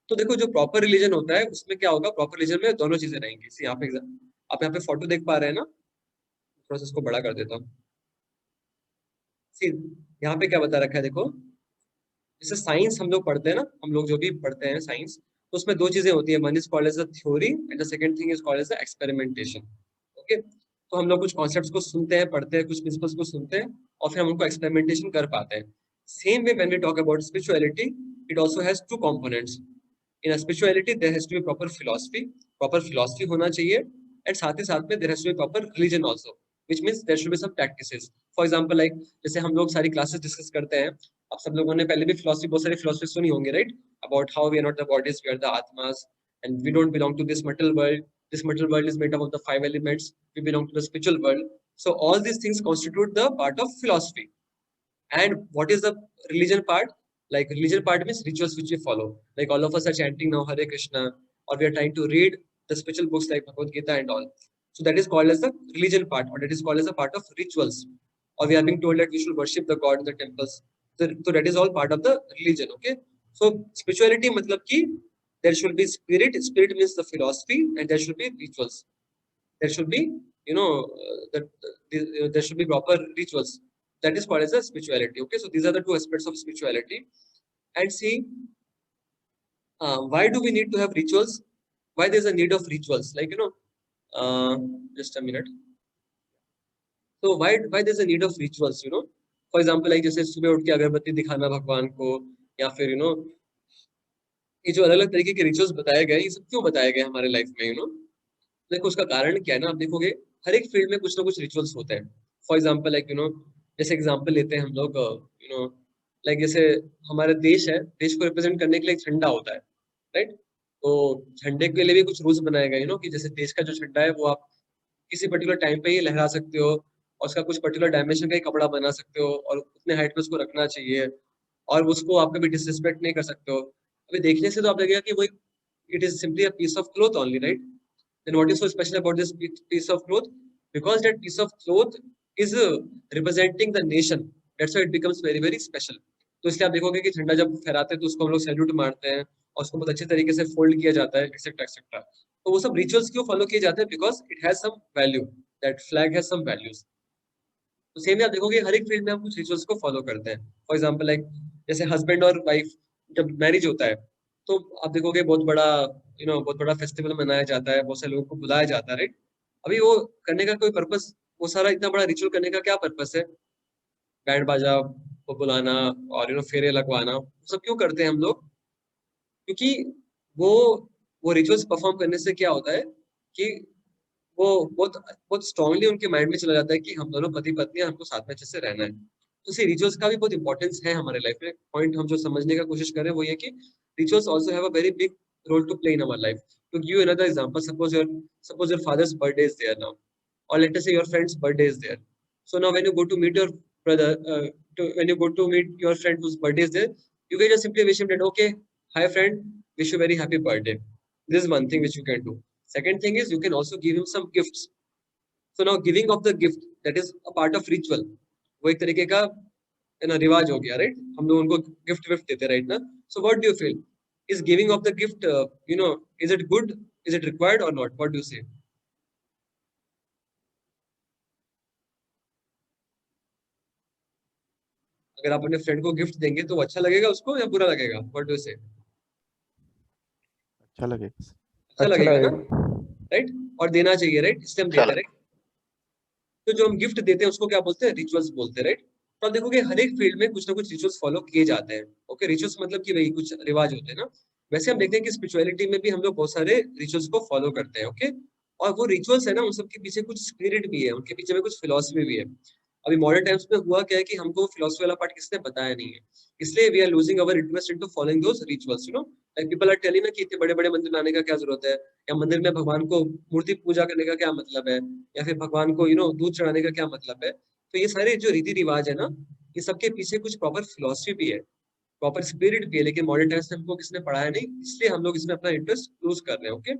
तो देखो जो प्रॉपर रिलीजन होता है उसमें क्या होगा? प्रॉपर रिलीजन में दोनों चीजें रहेंगी. यहाँ पे आप यहाँ पे फोटो देख पा रहे हैं ना? थोड़ा सा इसको बड़ा कर देता हूँ. सी यहाँ पे क्या बता रखा है देखो. जैसे साइंस हम लोग पढ़ते हैं ना, हम लोग जो भी पढ़ते हैं साइंस, तो उसमें दो चीजें होती है. One is called as a theory and the second thing is called as a experimentation. Okay, तो हम लोग कुछ कॉन्सेप्ट्स को सुनते हैं, पढ़ते हैं, कुछ प्रिंसिपल्स को सुनते हैं और फिर हम उनको एक्सपेरिमेंटेशन कर पाते हैं. Same way when we talk about spirituality, it also has two components. In a spirituality there has to be proper philosophy होना चाहिए, एंड साथ ही साथ में there has to be proper religion also, which means there should be some practices. For example, like जैसे हम लोग सारी क्लासेस डिस्कस करते हैं, आप सब लोगों ने पहले भी फिलॉसफी, बहुत सारी फिलॉसफी सुनी होंगी, right? About how we are not the bodies, we are the आत्मास, and we don't belong to this material world. This material world is made up of the 5 elements. We belong to the spiritual world. So all these things constitute the part of philosophy. And what is the religion part? Like religion part means rituals which we follow. Like all of us are chanting now Hare Krishna, or we are trying to read the spiritual books like Bhagavad Gita and all. So that is called as the religion part, or that is called as a part of rituals. Or we are being told that we should worship the God in the temples. So that is all part of the religion. Okay. So spirituality matlab ki there should be spirit. Spirit means the philosophy, and there should be rituals. There should be, there should be proper rituals. That is called as a spirituality. Okay, so these are the two aspects of spirituality. And see, why do we need to have rituals? Why there's a need of rituals? Like just a minute. So why there's a need of rituals? For example, like जैसे सुबह उठ के अगरबत्ती दिखाना भगवान को, या फिर ये जो अलग अलग तरीके के रिचुअल्स बताए गए, ये सब क्यों बताए गए हमारे लाइफ में? देखो उसका कारण क्या है ना, आप देखोगे हर एक फील्ड में कुछ ना कुछ रिचुअल्स होते हैं. फॉर एग्जांपल, लाइक जैसे एग्जांपल लेते हैं हम लोग, लाइक जैसे हमारे देश है, देश को रिप्रेजेंट करने के लिए एक झंडा होता है, राइट? तो झंडे के लिए भी कुछ रूल्स बनाए गए, कि जैसे देश का जो झंडा है वो आप किसी पर्टिकुलर टाइम पे ही लहरा सकते हो, और उसका कुछ पर्टिकुलर डायमेंशन का ही कपड़ा बना सकते हो, और उतने हाइट पे उसको रखना चाहिए, और उसको आप कभी डिसरिस्पेक्ट नहीं कर सकते हो. अभी देखने से तो आप लगेगा कि वो it is simply a piece of cloth only, right? Then what is so special about this piece of cloth? Because that piece of cloth is representing the nation. That's why it becomes very very special. तो इसलिए आप देखोगे कि झंडा जब फहराते हैं तो उसको हम लोग सैल्यूट मारते हैं, और उसको बहुत अच्छे तरीके से फोल्ड किया जाता है, एक्सेट्रा एक्सेट्रा. तो वो सब रिचुअल्स क्यों फॉलो किए जाते हैं? Because it has some value, that flag has some values. तो सेम आप देखोगे हर एक फील्ड में हम कुछ रिचुअल्स को फॉलो करते हैं. फॉर एग्जाम्पल, लाइक जैसे हस्बैंड और वाइफ जब मैरिज होता है, तो आप देखोगे बहुत बड़ा फेस्टिवल मनाया जाता है, बहुत सारे लोगों को बुलाया जाता है, राइट? अभी वो करने का कोई पर्पस, वो सारा इतना बड़ा रिचुअल करने का क्या पर्पस है? बैंड बाजा को बुलाना और फेरे लगवाना, सब क्यों करते हैं हम लोग? क्योंकि वो रिचुअल्स परफॉर्म करने से क्या होता है कि वो बहुत स्ट्रांगली उनके माइंड में चला जाता है कि हम दोनों पति पत्नी, हमको साथ में अच्छे से रहना है. तो इसी रिचुअल्स का भी बहुत इंपॉर्टेंस है हमारे लाइफ में. पॉइंट हम जो समझने का कोशिश कर रहे हैं वो ये कि rituals also have a very big role to play in our life. To give you another example, suppose your father's birthday is there now, or let us say your friend's birthday is there. So now when you go to meet your brother, when you go to meet your friend whose birthday is there, you can just simply wish him that, okay, hi friend, wish you very happy birthday. This is one thing which you can do. Second thing is you can also give him some gifts. So now giving of the gift, that is a part of ritual. वो एक तरीके का है ना रिवाज हो गया, राइट? हम लोग उनको गिफ्ट विफ्ट देते, राइट ना? So what do you feel, is giving of the gift is it good, is it required और नॉट, व्हाट डू यू से? अगर आप अपने फ्रेंड को गिफ्ट देंगे तो वो अच्छा लगेगा उसको या बुरा लगेगा, व्हाट डू यू से? अच्छा लगेगा। अच्छा अच्छा लगेगा ना, लगेगा। राइट? और देना चाहिए, राइट? इसलिए हम देते हैं, राइट? तो जो हम गिफ्ट देते हैं उसको क्या बोलते हैं? रिचुअल्स बोलते हैं, राइट? तो आप देखोगे हर एक फील्ड में कुछ ना कुछ रिचुअल्स फॉलो किए जाते हैं। ओके, रिचुअल्स मतलब कि वही कुछ रिवाज होते हैं ना। वैसे हम देखते हैं कि स्पिरिचुअलिटी में भी हम लोग बहुत सारे रिचुअल्स को फॉलो करते हैं। ओके, और वो रिचुअल्स है ना, उन सबके पीछे कुछ स्पिरिट भी है, उनके पीछे में कुछ फिलोसफी भी है। अभी मॉडर्न टाइम्स में हुआ क्या है कि हमको फिलोसफी वाला पार्ट किसने बताया नहीं है, इसलिए we are losing our interest into following those rituals, like people are telling ना कि इतने बड़े बड़े मंदिर बनाने का क्या जरूरत है, या मंदिर में भगवान को मूर्ति पूजा करने का क्या मतलब है, या फिर भगवान को दूध चढ़ाने का क्या मतलब है। तो ये सारे जो रीति रिवाज है ना, ये सबके पीछे कुछ प्रॉपर फिलोसफी भी है, प्रॉपर स्पिरिट भी है, लेकिन मॉडर्न टाइम्स में हमको किसने पढ़ाया नहीं, इसलिए हम लोग इसमें अपना इंटरेस्ट लूज कर रहे हैं। ओके,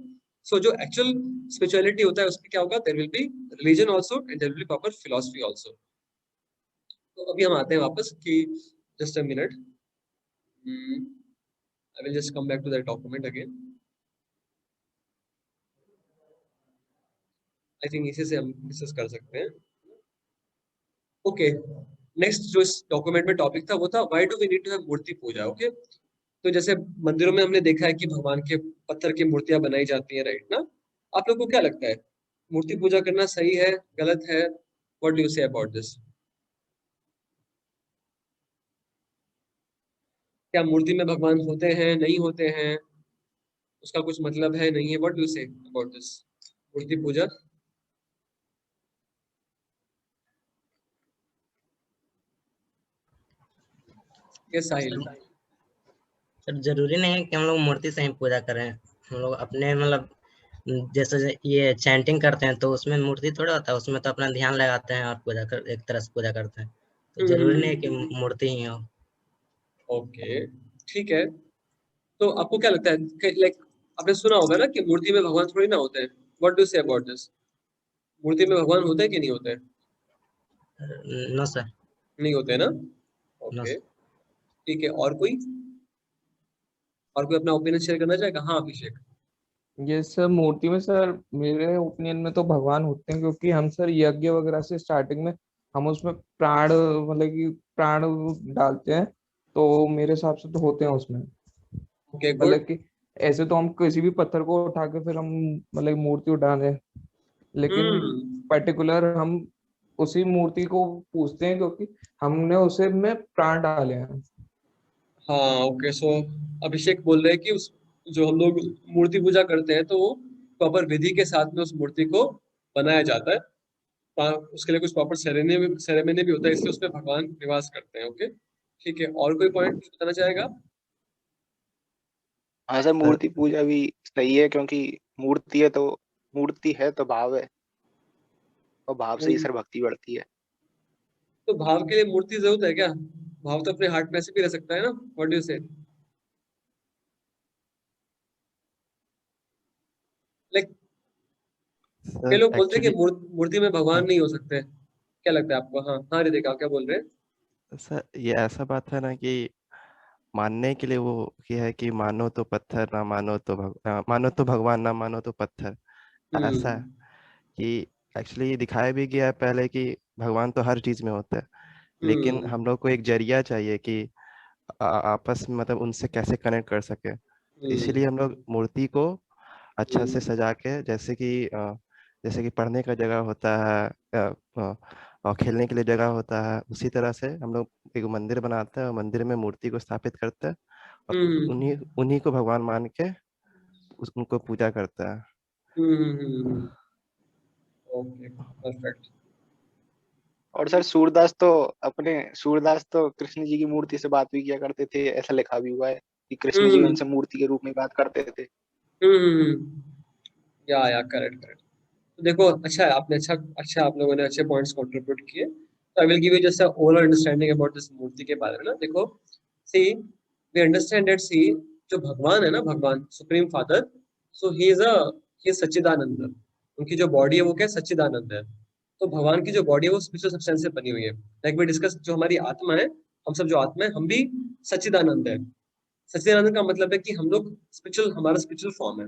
सो जो एक्चुअल स्पिरिचुअलिटी होता है उसमें क्या होगा, there will be religion also and there will be proper philosophy also. तो अभी हम आते हैं वापस कि just a minute, I will just come back to that document again. I think इसी से हम डिस्कस कर सकते हैं। ओके, नेक्स्ट जो इस डॉक्यूमेंट में टॉपिक था वो था why do we need to have murti puja. Okay, तो जैसे मंदिरों में हमने देखा है कि भगवान के पत्थर की मूर्तियां बनाई जाती हैं, राइट ना? आप लोग को क्या लगता है, मूर्ति पूजा करना सही है, गलत है? What do you say about this? क्या मूर्ति में भगवान होते हैं, नहीं होते हैं, उसका कुछ मतलब है, नहीं है? What do you say about this murti puja? Yes Sahil. Sir जरूरी नहीं है कि हम लोग मूर्ति से ही पूजा करें, हम लोग अपने मतलब जैसे ये चैंटिंग करते हैं तो उसमें मूर्ति थोड़ा होता है, उसमें तो अपना ध्यान लगाते हैं और पूजा कर एक तरह से पूजा करते हैं, तो जरूरी नहीं है कि मूर्ति ही हो। ओके, ठीक है। तो आपको क्या लगता है, लाइक आपने सुना होगा ना कि मूर्ति में भगवान थोड़ी ना होते हैं, what do say about this? मूर्ति में भगवान होते हैं कि नहीं होते हैं? No sir. नहीं होते ना? No okay, sir. ठीक है। और कोई अपना ओपिनियन शेयर करना चाहेगा? हाँ अभिषेक। ये सर मूर्ति में सर मेरे ओपिनियन में तो भगवान होते हैं, क्योंकि हम सर यज्ञ वगैरह से स्टार्टिंग में हम उसमें प्राण मतलब कि प्राण डालते हैं, तो मेरे हिसाब से तो होते हैं उसमें। ओके, मतलब गुड। कि ऐसे तो हम किसी भी पत्थर को उठा के फिर हम मतलब मूर्ति उठा दें, लेकिन हम्म, पर्टिकुलर हम उसी मूर्ति को पूजते हैं क्योंकि हमने उसे में प्राण डाले हैं। हाँ ओके। सो अभिषेक बोल रहे हैं कि उस जो हम लोग मूर्ति पूजा करते हैं तो वो प्रॉपर विधि के साथ में उस मूर्ति को बनाया जाता है, उसके लिए कुछ प्रॉपर सेरेमनी भी होता है, इसलिए उसमें भगवान निवास करते हैं। ओके, ठीक है। और कोई पॉइंट बताना चाहेगा? हाँ सर, मूर्ति पूजा भी सही है, क्योंकि मूर्ति है तो भाव है, और भाव से ही सर भक्ति बढ़ती है। तो भाव के लिए मूर्ति जरूरत है क्या? भाव तो अपने हार्ट में से भी रह सकता है ना, व्हाट डू यू से? लाइक कई सर लोग बोलते हैं कि एक्चुअली मूर्ति में भगवान नहीं हो सकते, क्या लगता है आपको? हाँ हाँ, रितिका क्या बोल रहे हैं? सर ये ऐसा बात है ना कि मानने के लिए वो ये है कि मानो तो पत्थर, ना मानो तो मानो तो भगवान, ना मानो तो पत्थर। ऐसा है हम्म कि एक्चुअली दिखाया भी गया है पहले कि भगवान तो हर चीज में होता है, लेकिन हम्म हम लोग को एक जरिया चाहिए कि आपस में मतलब उनसे कैसे कनेक्ट कर सके। हम्म इसीलिए हम लोग मूर्ति को अच्छा से हम्म सजा के, जैसे कि पढ़ने का जगह होता है, और खेलने के लिए जगह होता है, उसी तरह से हम लोग एक मंदिर बनाते हैं और मंदिर में मूर्ति को स्थापित करते हैं, और हम्म उन्हीं उन्हीं को भगवान मान के उनको पूजा करते हैं। Okay, perfect. और सर सूरदास तो कृष्ण जी की मूर्ति से बात भी किया करते थे, ऐसा लिखा भी हुआ है कि कृष्ण जी हम्म उनसे मूर्ति के रूप में बात करते थे। हम्म या करेक्ट करेक्ट। तो देखो, अच्छा है, आपने अच्छा आप लोगों ने अच्छे पॉइंट्स कंट्रीब्यूट किए। तो I will give you just a overall understanding about this मूर्ति के बारे में ना। देखो, see we understand that, see जो भगवान है ना, भगवान supreme father, so he is सच्चिदानंद। उनकी जो बॉडी है वो क्या है? सच्चिदानंद है। तो भगवान की जो बॉडी है वो स्पिरिचुअल सब्सटेंस से बनी हुई है। लाइक वी डिस्कस, जो हमारी आत्मा है हम सब जो आत्मा है हम भी सच्चिदानंद है। सच्चिदानंद का मतलब है कि हम लोग स्पिरिचुअल, हमारा स्पिरिचुअल फॉर्म है।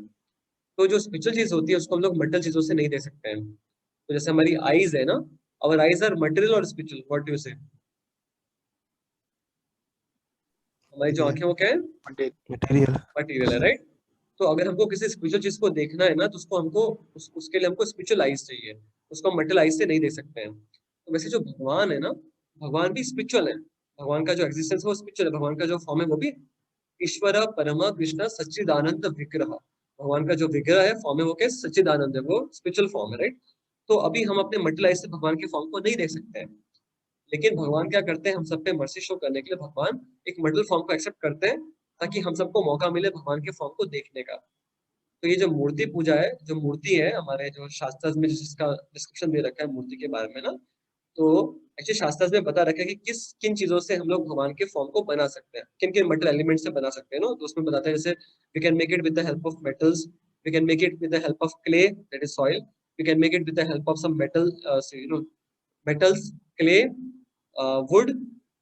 तो जो स्पिरिचुअल चीज होती है उसको हम लोग मटेरियल चीजों से नहीं दे सकते हैं। तो जैसे हमारी आईज है ना, आवर आईज आर मटेरियल और स्पिरिचुअल, व्हाट डू यू से? हमारी जो आंखें वो क्या है? मटेरियल। मटेरियल है, राइट। तो अगर हमको किसी स्पिरिचुअल चीज को देखना है ना, तो उसको हमको उसके लिए हमको स्पिरिचुअल आईज चाहिए, उसको हम मटेरियल आईज से नहीं देख सकते हैं। तो वैसे जो भगवान है ना, भगवान भी स्पिरिचुअल है। भगवान का जो एग्जिस्टेंस है वो स्पिरिचुअल है। भगवान का जो फॉर्म है वो भी ईश्वर परम कृष्ण सच्चिदानंद विग्रह। भगवान का जो विग्रह है, फॉर्म है, वो क्या है? सच्चिदानंद है, वो स्पिरिचुअल फॉर्म है, राइट। तो अभी हम अपने मटेरियल आईज से भगवान के फॉर्म को नहीं देख सकते हैं, लेकिन भगवान क्या करते हैं, हम सब पे मर्सी शो करने के लिए भगवान एक मटेरियल फॉर्म को एक्सेप्ट करते हैं, ताकि हम सबको मौका मिले भगवान के फॉर्म को देखने का। तो ये जो मूर्ति पूजा है, जो मूर्ति है हमारे जो शास्त्र में जिसका डिस्क्रिप्शन दे रखा है मूर्ति के बारे में ना, तो एक्चुअली शास्त्र में बता रखा है कि किस किन चीजों से हम लोग भगवान के फॉर्म को बना सकते हैं, किन किन मटेरियल एलिमेंट से बना सकते हैं ना। तो उसमें बताते हैं जैसे we can make it with the help of metals, we can make it with the help of clay, that is soil, we can make it with the help of some metal, metals, clay, wood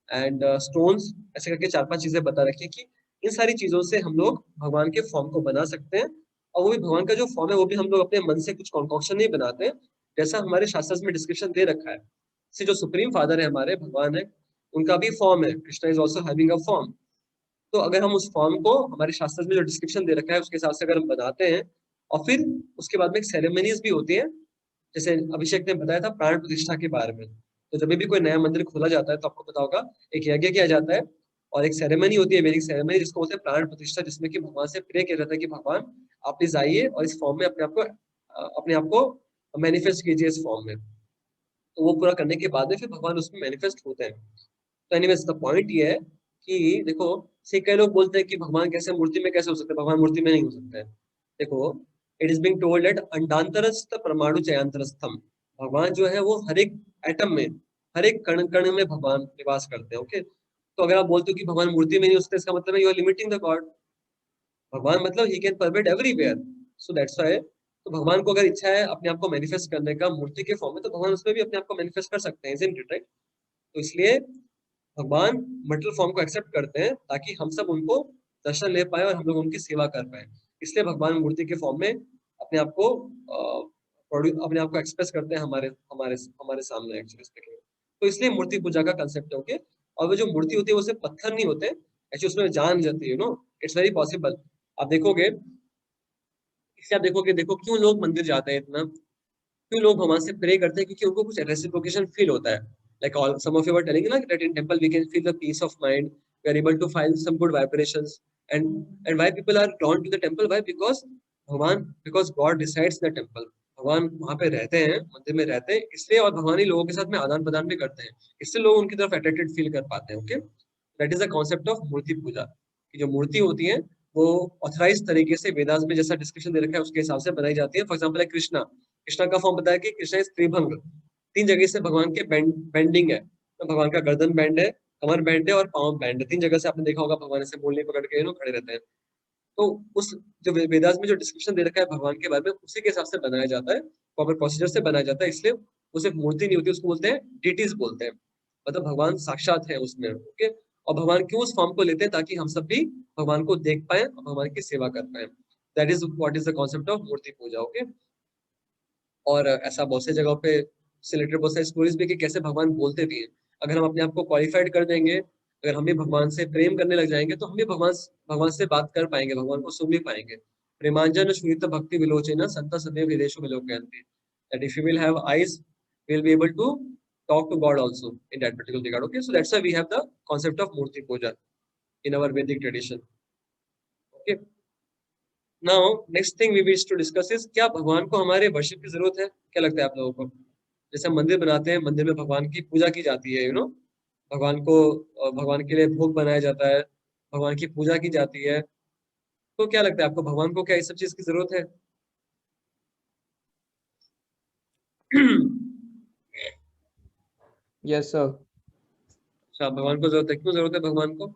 and stones. ऐसे करके 4-5 चीजें बता रखी है कि इन सारी चीजों से हम लोग भगवान के फॉर्म को बना सकते हैं। और वो भी भगवान का जो फॉर्म है वो भी हम लोग अपने मन से कुछ कॉन्कॉक्शन नहीं बनाते हैं, जैसा हमारे शास्त्र में डिस्क्रिप्शन दे रखा है। से जो सुप्रीम फादर है हमारे, भगवान है, उनका भी फॉर्म है, Krishna is also having a form. तो अगर हम उस फॉर्म को हमारे शास्त्र में जो डिस्क्रिप्शन दे रखा है उसके हिसाब से अगर हम बनाते हैं, और फिर उसके बाद में एक सेरेमनीज भी होती है, जैसे अभिषेक ने बताया था प्राण प्रतिष्ठा के बारे में। तो जब भी कोई नया मंदिर खोला जाता है तो आपको पता होगा एक यज्ञ किया जाता है, और एक सेरेमनी होती है, वैदिक सेरेमनी, जिसको बोलते हैं प्राण प्रतिष्ठा, जिसमें कि भगवान से प्रे किया जाता है कि भगवान आप प्लीज आइए और इस फॉर्म में अपने आप को मैनिफेस्ट कीजिए इस फॉर्म में। तो वो पूरा करने के बाद में फिर भगवान उसमें मैनिफेस्ट होते हैं। तो एनीवेज द पॉइंट ये है कि देखो, से कई लोग बोलते हैं कि भगवान कैसे मूर्ति में कैसे हो सकते हैं, भगवान मूर्ति में नहीं हो सकते हैं। देखो, it is being told that अंडांतरस्थ परमाणु चयांतरस्थम, भगवान जो है वो हर एक एटम में, हर एक कण कण में भगवान निवास करते हैं। ओके, तो अगर आप बोलते हो कि भगवान मूर्ति में नहीं हो सकते, इसका मतलब है you are limiting the god. भगवान मतलब he can pervade everywhere, so that's why. तो भगवान को अगर इच्छा है अपने आप को मैनिफेस्ट करने का मूर्ति के फॉर्म में, तो भगवान उसमें भी अपने आप को मैनिफेस्ट कर सकते हैं, इजंट इट, राइट? तो इसलिए भगवान मटेरियल फॉर्म को एक्सेप्ट करते हैं ताकि हम सब उनको दर्शन ले पाए और हम लोग उनकी सेवा कर पाए। इसलिए भगवान मूर्ति के फॉर्म में अपने आप को अपने आप को एक्सप्रेस करते हैं हमारे हमारे हमारे सामने एक्चुअली स्पीकिंग। तो इसलिए मूर्ति पूजा का कंसेप्ट है। ओके, और वो जो मूर्ति होती है वो सिर्फ पत्थर नहीं होते, एक्चुअली उसमें जान जाती है, नो, इट्स वेरी पॉसिबल। आप देखोगे, इससे आप देखोगे, देखो क्यों लोग मंदिर जाते हैं इतना, क्यों लोग भगवान से प्रे करते हैं, क्योंकि उनको कुछ रेसिप्रोकेशन फील होता है। Like all some of you were telling ना that in temple we can feel the peace of mind, we are able to feel some good vibrations, and why people are drawn to the temple, why? Because God decides the temple. भगवान वहां पे रहते हैं, मंदिर में रहते हैं, इसलिए, और भगवान ही लोगों के साथ में आदान प्रदान भी करते हैं, इससे लोग उनकी तरफ अट्रैक्टेड फील कर पाते हैं। Okay, that is the concept of मूर्ति पूजा, कि जो मूर्ति होती है वो ऑथराइज तरीके से वेदास में जैसा डिस्क्रिप्शन दे रखा है उसके हिसाब से बनाई जाती है। फॉर एग्जाम्पल है कृष्णा, कृष्णा का फॉर्म बताया कि कृष्णा इस त्रिभंग, 3 जगह से भगवान के बेंडिंग है। तो भगवान का गर्दन बैंड है, कमर बैंड है और पाँव बैंड है, 3 जगह से आपने देखा होगा भगवान ऐसे मूली पकड़ के खड़े रहते हैं। तो उस जो वेदास में जो डिस्क्रिप्शन दे रखा है भगवान के बारे में, उसी के हिसाब से बनाया जाता है, प्रॉपर प्रोसीजर से बनाया जाता है। इसलिए वो सिर्फ मूर्ति नहीं होती, उसको बोलते हैं डिटीज बोलते हैं, मतलब भगवान साक्षात है उसमें। ओके, और भगवान क्यों उस फॉर्म को लेते हैं, ताकि हम सब भी भगवान को देख पाए और भगवान की सेवा कर पाए। That is what is the concept of Murthy puja. Okay, और ऐसा बहुत से जगहों पे से रिलेटेड बहुत सारी स्टोरीज भी कि कैसे भगवान बोलते भी हैं। अगर हम अपने आप को क्वालिफाइड कर देंगे, अगर हम भी भगवान से प्रेम करने लग जाएंगे, तो हम भी भगवान से बात कर पाएंगे, भगवान को सुन भी पाएंगे। प्रेमांजन श्रुत भक्ति विलोचना संत सदैव हृदयेषु विलोकयन्ति, that if you will have eyes, we will be able to talk to God also in that particular regard. Okay, so that's why we have the concept of Murti Puja in our Vedic tradition. Okay, now next thing we wish to discuss is क्या भगवान को हमारे वर्शिप की जरूरत है? क्या लगता है आप लोगों को? जैसे हम मंदिर बनाते हैं, मंदिर में भगवान की पूजा की जाती है, भगवान को भगवान के लिए भोग बनाया जाता है, भगवान की पूजा की जाती है। तो क्या लगता है आपको, भगवान को क्या इस सब चीज की जरूरत है? Yes sir. अच्छा, भगवान को जरूरत है, क्यों जरूरत है भगवान को?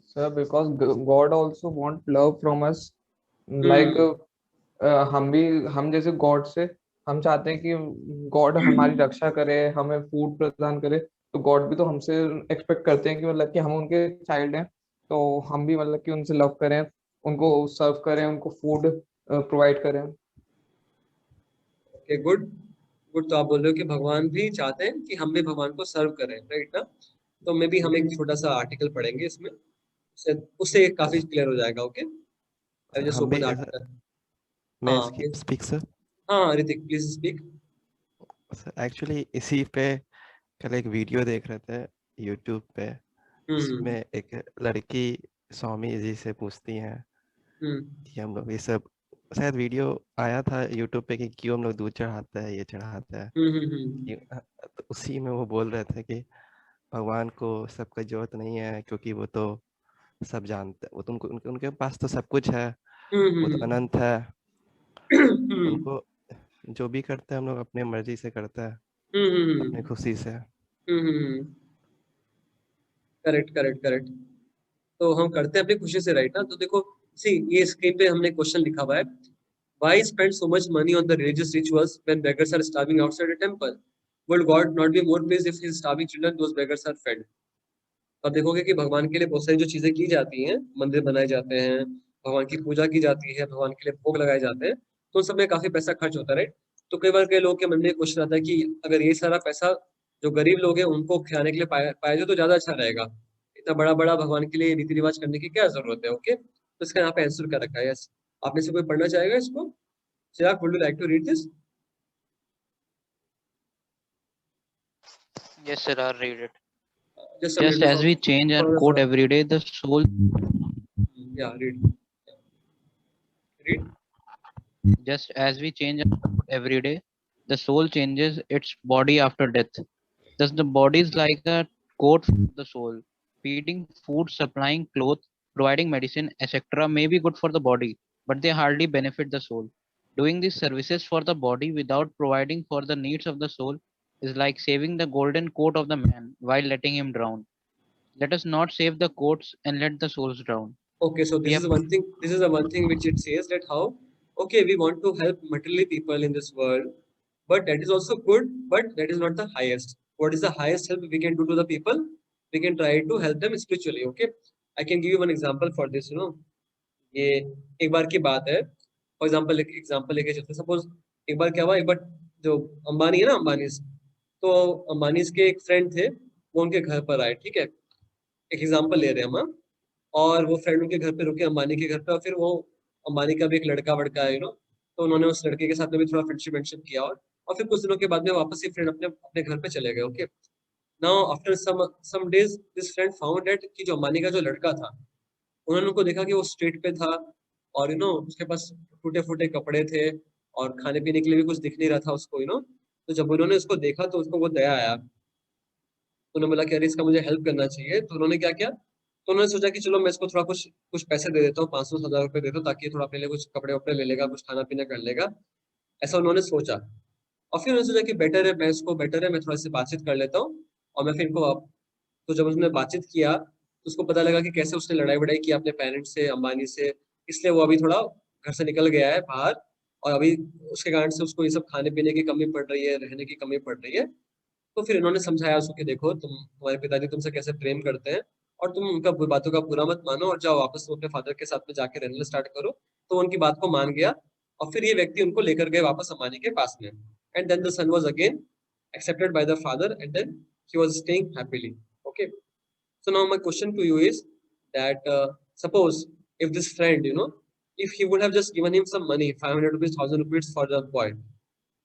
Sir because God also want love from us, like हम जैसे गॉड से हम चाहते हैं कि गॉड हमारी रक्षा करे, हमें फूड प्रदान करे, तो गॉड भी तो हमसे एक्सपेक्ट करते हैं कि मतलब कि हम उनके चाइल्ड हैं, तो हम भी मतलब कि उनसे लव करें, उनको सर्व करें, उनको फूड प्रोवाइड करें। Okay, good good. तो आप बोल रहे हो कि भगवान भी चाहते हैं कि हम भी भगवान को सर्व करें, राइट ना? तो मे भी हम एक छोटा सा आर्टिकल पढ़ेंगे इसमें, उससे उससे काफी क्लियर हो जाएगा। ओके, आई सर जस्ट हम भी ओपन द आर्टिकल। मैं हाँ स्पीक सर। हाँ Hrithik, please speak. Sir actually इसी पे कल एक वीडियो देख रहे थे यूट्यूब पे, हम्म उसमें एक लड़की स्वामी जी से पूछती हैं हम्म कि हम लोग ये सब, शायद वीडियो आया था यूट्यूब पे कि क्यों हम लोग दूध चढ़ाते हैं, ये चढ़ाते हैं हम्म। तो उसी में वो बोल रहे थे कि भगवान को सबका जरूरत नहीं है, क्योंकि वो तो सब जानते हैं, वो तो उनके पास तो सब कुछ है, वो तो अनंत है, उनको जो भी करते हैं हम लोग अपने मर्जी से करते हैं, अपने खुशी से। Correct correct correct. तो हम करते हैं अपनी खुशी से, राइट ना? तो देखो, सी ये स्क्रीन पे हमने क्वेश्चन लिखा हुआ है, why spend so much money on the religious rituals when beggars are starving outside a temple? Would God not be more pleased if his starving children, those beggars, are fed? तो आप देखोगे कि भगवान के लिए बहुत सारी जो चीजें की जाती हैं, मंदिर बनाए जाते हैं, भगवान की पूजा की जाती है, भगवान के लिए भोग लगाए जाते हैं, तो उन सब में काफी पैसा खर्च होता है, राइट? तो कई बार कई लोगों के मन में क्वेश्चन आता है कि अगर ये सारा पैसा जो गरीब लोग हैं उनको खिलाने के लिए पाया जाए तो ज्यादा अच्छा रहेगा, इतना बड़ा बड़ा भगवान के लिए रीति रिवाज करने की क्या जरूरत है? ओके, तो इसका यहाँ पे आंसर कर रखा है। यस, आप में से कोई पढ़ना चाहेगा इसको? Chirag, would you like to read this? Yes, sir, I'll read it. Just a minute, Just as we change our coat every day, the soul. Yeah, read. Read. Just as we change our coat every day, the soul changes its body after death. Thus, the body is like a coat for the soul. Feeding food, supplying clothes, providing medicine, etc. may be good for the body, but they hardly benefit the soul. Doing these services for the body without providing for the needs of the soul is like saving the golden coat of the man while letting him drown. Let us not save the coats and let the souls drown. Okay, so We this have is one thing. This is the one thing which it says that how, okay, we want to help materially people in this world, but that is also good, but that is not the highest. What is the highest help we can do to the people? We can try to help them spiritually. Okay, I can give you one example for this. ये एक बार की बात है। फॉर एग्जाम्पल लेके चलते, सपोज एक बार क्या हुआ, एक बार जो अंबानी है ना, अंबानी, तो अंबानी के एक फ्रेंड थे, वो उनके घर पर आए, ठीक है? एक एग्जाम्पल ले रहे हैं हम, हाँ? और वो फ्रेंड उनके घर पे रुके, अंबानी के घर पे, और फिर वो अंबानी का भी एक लड़का वड़का है, तो उन्होंने उस लड़के के साथ में भी थोड़ा फ्रेंडशिप वेंडशिप किया, और फिर कुछ दिनों के बाद में वापस ये फ्रेंड अपने अपने घर पे चले गए। Okay, now after some days this friend found that कि जो अंबानी का जो लड़का था, उन्होंने उनको देखा कि वो स्ट्रीट पे था, और उसके पास टूटे फूटे कपड़े थे, और खाने पीने के लिए भी कुछ दिख नहीं रहा था उसको, तो जब उन्होंने उसको देखा तो उसको वो दया आया, तो उन्होंने बोला कि अरे इसका मुझे हेल्प करना चाहिए। तो उन्होंने क्या किया, तो उन्होंने सोचा कि चलो मैं इसको थोड़ा कुछ कुछ पैसे दे देता हूँ, 500-1000 रुपए दे दो, ताकि ये थोड़ा अपने लिए कुछ कपड़े वपड़े ले लेगा, कुछ खाना पीना कर लेगा, ऐसा उन्होंने सोचा। और फिर उन्होंने सोचा कि बेटर है मैं थोड़ा से बातचीत कर लेता हूँ, और मैं फिर इनको तो जब उसने बातचीत किया तो उसको पता लगा कि कैसे उसने लड़ाई वड़ाई की अपने पेरेंट्स से, अंबानी से, इसलिए वो अभी थोड़ा घर से निकल गया है बाहर, और अभी उसके कारण से उसको ये सब खाने पीने की कमी पड़ रही है, रहने की कमी पड़ रही है। तो फिर इन्होंने समझाया उसको कि देखो, तुम्हारे पिताजी तुमसे कैसे प्रेम करते हैं, और तुम उनका बातों का बुरा मत मानो, और जाओ वापस तुम अपने फादर के साथ में जाके रहने स्टार्ट करो। तो उनकी बात को मान गया, और फिर ये व्यक्ति उनको लेकर गए वापस अंबानी के पास में, and then the son was again accepted by the father, and then he was staying happily. Okay, so now my question to you is that suppose if this friend, if he would have just given him some money, 500 rupees, 1000 rupees for the boy,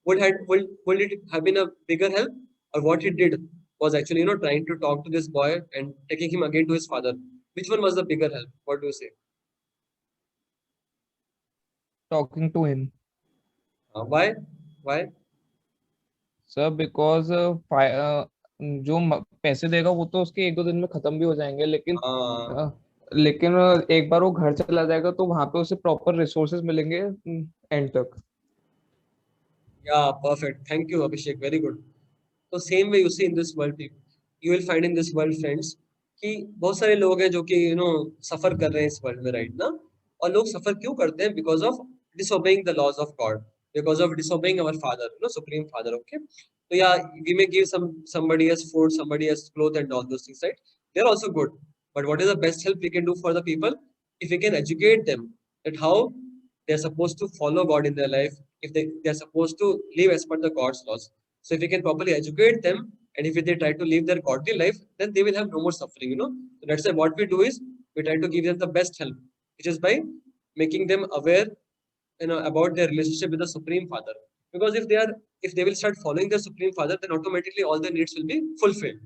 would it have been a bigger help, or what he did was actually trying to talk to this boy and taking him again to his father? Which one was the bigger help? What do you say? Talking to him. Why? Sir because जो पैसे देगा वो तो उसके 1-2 दिन में खत्म भी हो जाएंगे, लेकिन uh, लेकिन एक बार वो घर चला जाएगा तो वहां पे उसे प्रॉपर रिसोर्सेज मिलेंगे एंड तक। Yeah, perfect. Thank you, Abhishek. Very good. तो same way you see in this world, you will find in this world friends, कि बहुत सारे लोग हैं जो कि सफर कर रहे हैं इस वर्ल्ड में, राइट ना? और लोग सफर क्यों करते हैं? Because of disobeying the laws of god, because of disobeying our father, supreme father. Okay, So yeah, we may give somebody as food, somebody as clothes and all those things, right? They're also good. But what is the best help we can do for the people? If we can educate them that how they're supposed to follow God in their life, if they're supposed to live as per the God's laws. So if we can properly educate them, and if they try to live their godly life, then they will have no more suffering, you know. So that's why what we do is we try to give them the best help, which is by making them aware, you know, about their relationship with the Supreme Father. Because if they will start following the Supreme Father, then automatically all their needs will be fulfilled.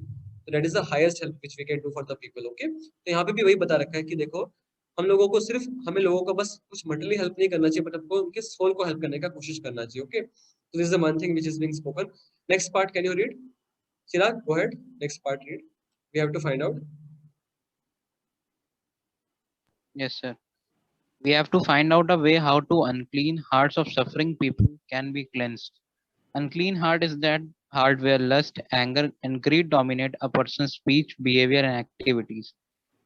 So that is the highest help which we can do for the people. Okay, तो यहाँ पे भी वही बता रखा है कि देखो हम लोगों को सिर्फ हमें लोगों को बस कुछ मटेरियली हेल्प नहीं करना चाहिए, बट हमको उनके सोल को हेल्प करने का कोशिश करना चाहिए. Okay, so this is the one thing which is being spoken. Next part, can you read? Chirag, go ahead. Next part, read. We have to find out. Yes, sir. We have to find out a way how to unclean hearts of suffering people can be cleansed. Unclean heart is that heart where lust, anger, and greed dominate a person's speech, behavior, and activities.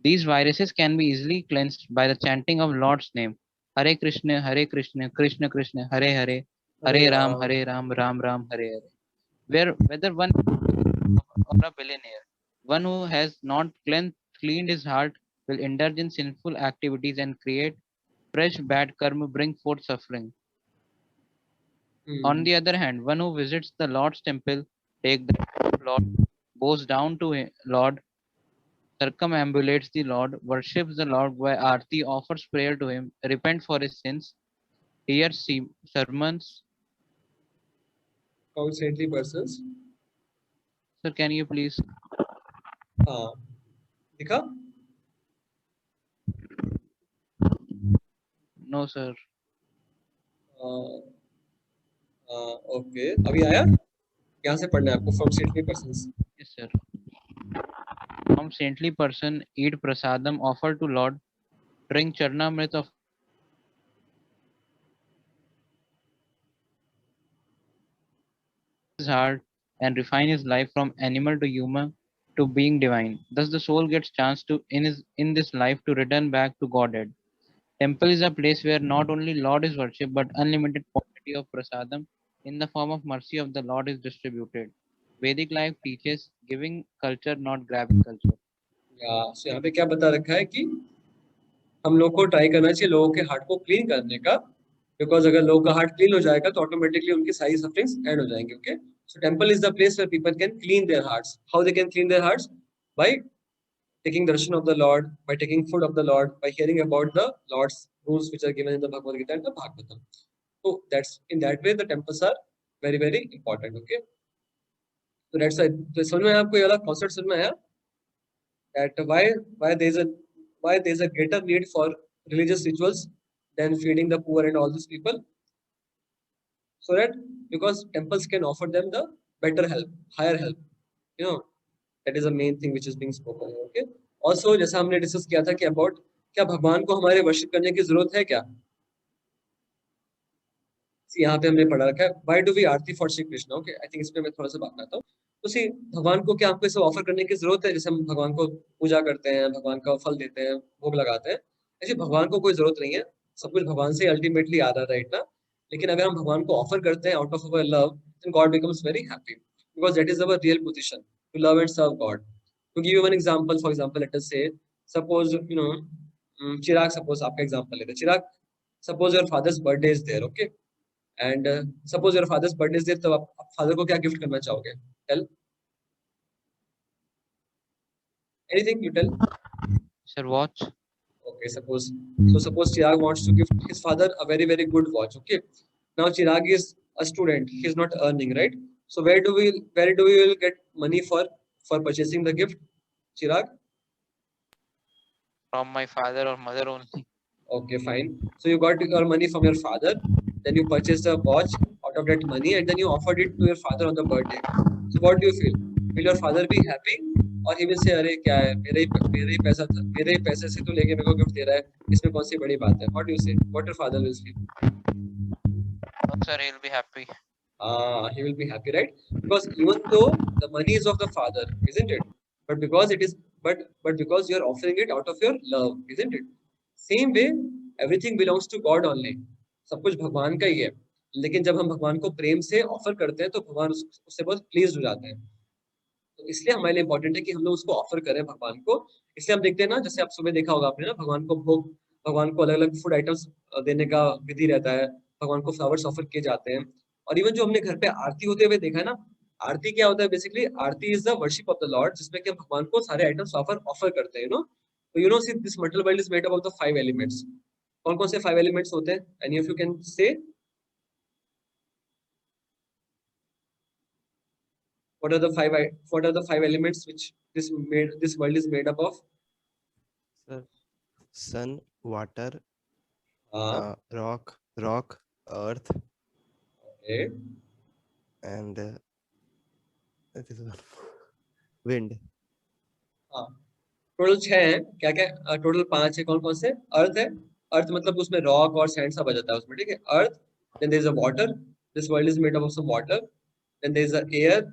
These viruses can be easily cleansed by the chanting of Lord's name. Hare Krishna, Krishna Krishna, Hare Hare, Hare Ram, Ram Ram, Hare Hare. Whether one or a billionaire, one who has not cleaned his heart will indulge in sinful activities and create fresh bad karma, bring forth suffering. On the other hand, one who visits the Lord's temple, take the Lord, bows down to Lord, circumambulates the Lord, worships the Lord by arti, offers prayer to him, repent for his sins, hears sermons. Count saintly persons. Sir, can you please? दिखा? No, sir. ओके, अभी आया? यहाँ से पढ़ना है आपको. From saintly persons. Yes, sir. From saintly person, eat prasadam, offer to Lord, drink charnamrit of his heart, and refine his life from animal to human to being divine. Thus, the soul gets chance to in this life to return back to Godhead. Temple is a place where not only Lord is worshipped, but unlimited quantity of prasadam in the form of mercy of the Lord is distributed. Vedic life teaches giving culture, not grabbing culture. So यहाँ पे क्या बता रखा है कि हम लोग को ट्राई करना चाहिए लोगों के हार्ट को क्लीन करने का, बिकॉज अगर लोगों का हार्ट क्लीन हो जाएगा तो ऑटोमेटिकली उनकी सारी सफरिंग्स एंड हो जाएंगे. Okay, so temple is the place where people can clean their hearts. How they can clean their hearts? By taking darshan of the Lord, by taking food of the Lord, by hearing about the Lord's rules which are given in the Bhagavad Gita and the Bhagavatam. So that's in that way the temples are very very important. Okay, so that's why तो समझ में आपको ये वाला concept समझ में आया that why there is a greater need for religious rituals than feeding the poor and all these people, so that because temples can offer them the better help, higher help, you know. That is the main thing which is being spoken. Okay, also जैसा हमने डिस्कस किया था कि अबाउट क्या भगवान को हमारे वर्शिप करने की जरूरत है क्या? यहाँ पे हमने पढ़ा रखा है why do we Aarti for Shri Krishna. Okay, I think इस पे मैं थोड़ा सा बात करता हूँ. तो सी भगवान को क्या हमको इसे ऑफर करने की जरूरत है? जैसे हम भगवान को पूजा करते हैं, भगवान का फल देते हैं, भोग लगाते हैं, ऐसे भगवान को कोई जरूरत नहीं है. सब कुछ भगवान से अल्टीमेटली आ रहा है राइट ना. लेकिन अगर हम भगवान को ऑफर करते हैं out of our love, then god becomes very happy, because that is our real position to love and serve God. To give you one example, for example, let us say, suppose you know, Chirag, suppose आपका example लेते हैं. Chirag, suppose your father's birthday is there, okay, and suppose your father's birthday is there, तो आप father को क्या gift करना चाहोगे? Tell. Anything you tell. Sir, watch. Okay, suppose Chirag wants to give his father a very very good watch. Okay, now Chirag is a student, he is not earning, right? So where do we will get money for purchasing the gift, Chirag? From my father or mother only. Okay, fine. So you got your money from your father, then you purchased a watch out of that money, and then you offered it to your father on the birthday. So what do you feel? Will your father be happy, or he will say, अरे क्या है, मेरे ही पैसे से तू लेके मेरे को गिफ्ट दे रहा है, इसमें कौन सी बड़ी बात है? What do you say? What your father will feel? No, sir, he will be happy. He will be happy, right? Because even though the money is of the father, isn't it? But because it is, but because you are offering it out of your love, isn't it? Same way, everything belongs to God only. सब कुछ भगवान का ही है. लेकिन जब हम भगवान को प्रेम से ऑफर करते हैं तो भगवान उससे बहुत प्लीज हो जाते हैं। तो इसलिए हमारे लिए इंपॉर्टेंट है कि हम लोग उसको ऑफर करें भगवान को। इसलिए हम देखते हैं ना, जैसे आप सुबह देखा होगा आपने ना, भगवान को भोग, भगवान को अलग अलग फूड आइटम्स देने का विधि रहता है, भगवान को फ्लावर्स ऑफर किए जाते हैं। और इवन जो हमने घर पे आरती होते हुए देखा है ना, आरती क्या होता है basically, Aarti is the worship of the Lord, जिसमें कि हम भगवान को सारे आइटम्स ऑफर करते हैं, नो। तो you know see this material world is made up of the 5 elements. कौन कौन से 5 एलिमेंट्स होते हैं? Any of you can say what are the five elements which this world is made up of? Sir sun, water, हाँ, rock, earth, okay. and wind. हाँ, टोटल 6 है। क्या क्या टोटल 5 है? कौन कौन से? अर्थ है, अर्थ मतलब उसमें रॉक और सैंड सब आ जाता है उसमें, ठीक है। Earth, then there is a water, this world is made up of some water, then there is a air,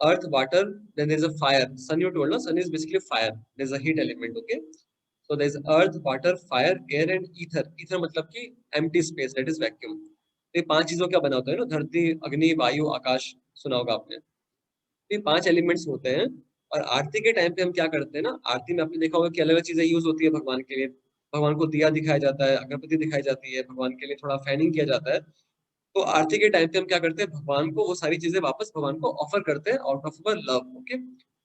earth, water, then there's a fire. Sun, you told, no? Sun is basically fire. There's a heat element, okay? So there's earth, water, fire, air and ether. Ether मतलब कि empty space, that is vacuum. तो ये 5 चीजों क्या बना होता है ना, धरती, अग्नि, वायु, आकाश, सुना होगा आपने। तो ये 5 एलिमेंट्स होते हैं। और आरती के टाइम पे हम क्या करते हैं ना, आरती में आपने देखा होगा कि अलग अलग चीजें यूज होती है भगवान के लिए। भगवान को दिया दिखाया जाता है, अगरबत्ती दिखाई जाती है, भगवान के लिए थोड़ा फैनिंग किया जाता है। तो आरती के टाइम पे हम क्या करते हैं, भगवान को वो सारी चीजें वापस भगवान को ऑफर करते हैं out of our love, okay.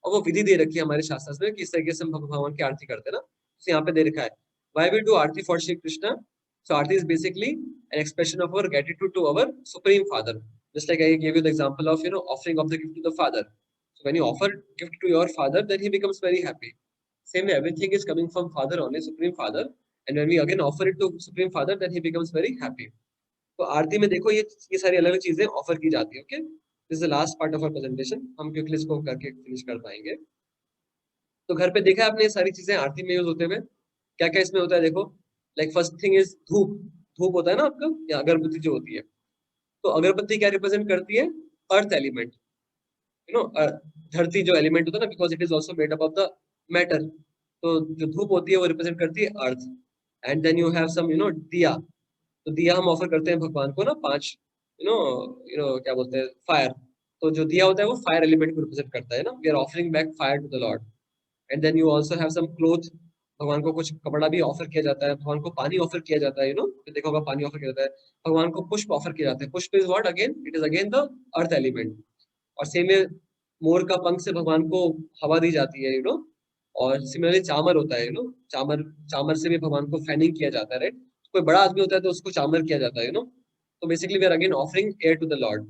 और वो विधि दे रखी है हमारे शास्त्र में कि इस तरीके से हम भगवान की आरती करते हैं ना। तो यहाँ पे दे रखा है, why we do aarti for Shri Krishna. So aarti is basically an expression of our gratitude to our supreme father, just like I give you the example of offering of the gift to the father. So when you offer gift to your father, then he becomes very happy. Same way everything is coming from father only, supreme father, and when we again offer it to supreme father, then he becomes very happy. तो आरती में देखो ये सारी अलग अलग चीजें ऑफर की जाती है, okay. This is the last part of our presentation, हम क्विकली इसको करके फिनिश कर पाएंगे। तो घर पे देखा है आपने ये सारी चीजें आरती में यूज होते हुए। क्या क्या इसमें होता है देखो, लाइक फर्स्ट थिंग इज धूप। धूप होता है ना आपका, या अगरबत्ती जो होती है। तो अगरबत्ती क्या रिप्रेजेंट करती है? अर्थ एलिमेंट, यू नो, धरती जो एलिमेंट होता है ना, because it is also made up of the matter. तो जो धूप होती है वो रिप्रेजेंट करती है earth. And then you have some दिया। तो दिया हम ऑफर करते हैं भगवान को ना, 5 क्या बोलते हैं, फायर। तो जो दिया होता है वो फायर एलिमेंट को रिप्रेजेंट करता है ना, we are offering back fire to the lord. And then you also have some cloth, भगवान को कुछ कपड़ा भी ऑफर किया जाता है। भगवान को पानी ऑफर किया जाता है, देखा होगा पानी ऑफर किया जाता है। भगवान को पुष्प ऑफर किया जाता है। पुष्प is what again, it is again the earth element. और सेम में मोर का पंख से भगवान को हवा दी जाती है, और सिमिलरली चामर होता है, चामर, चामर से भी भगवान को फैनिंग किया जाता है, राइट। कोई बड़ा आदमी होता है तो उसको चामर किया जाता है, तो basically we are again offering air to the lord.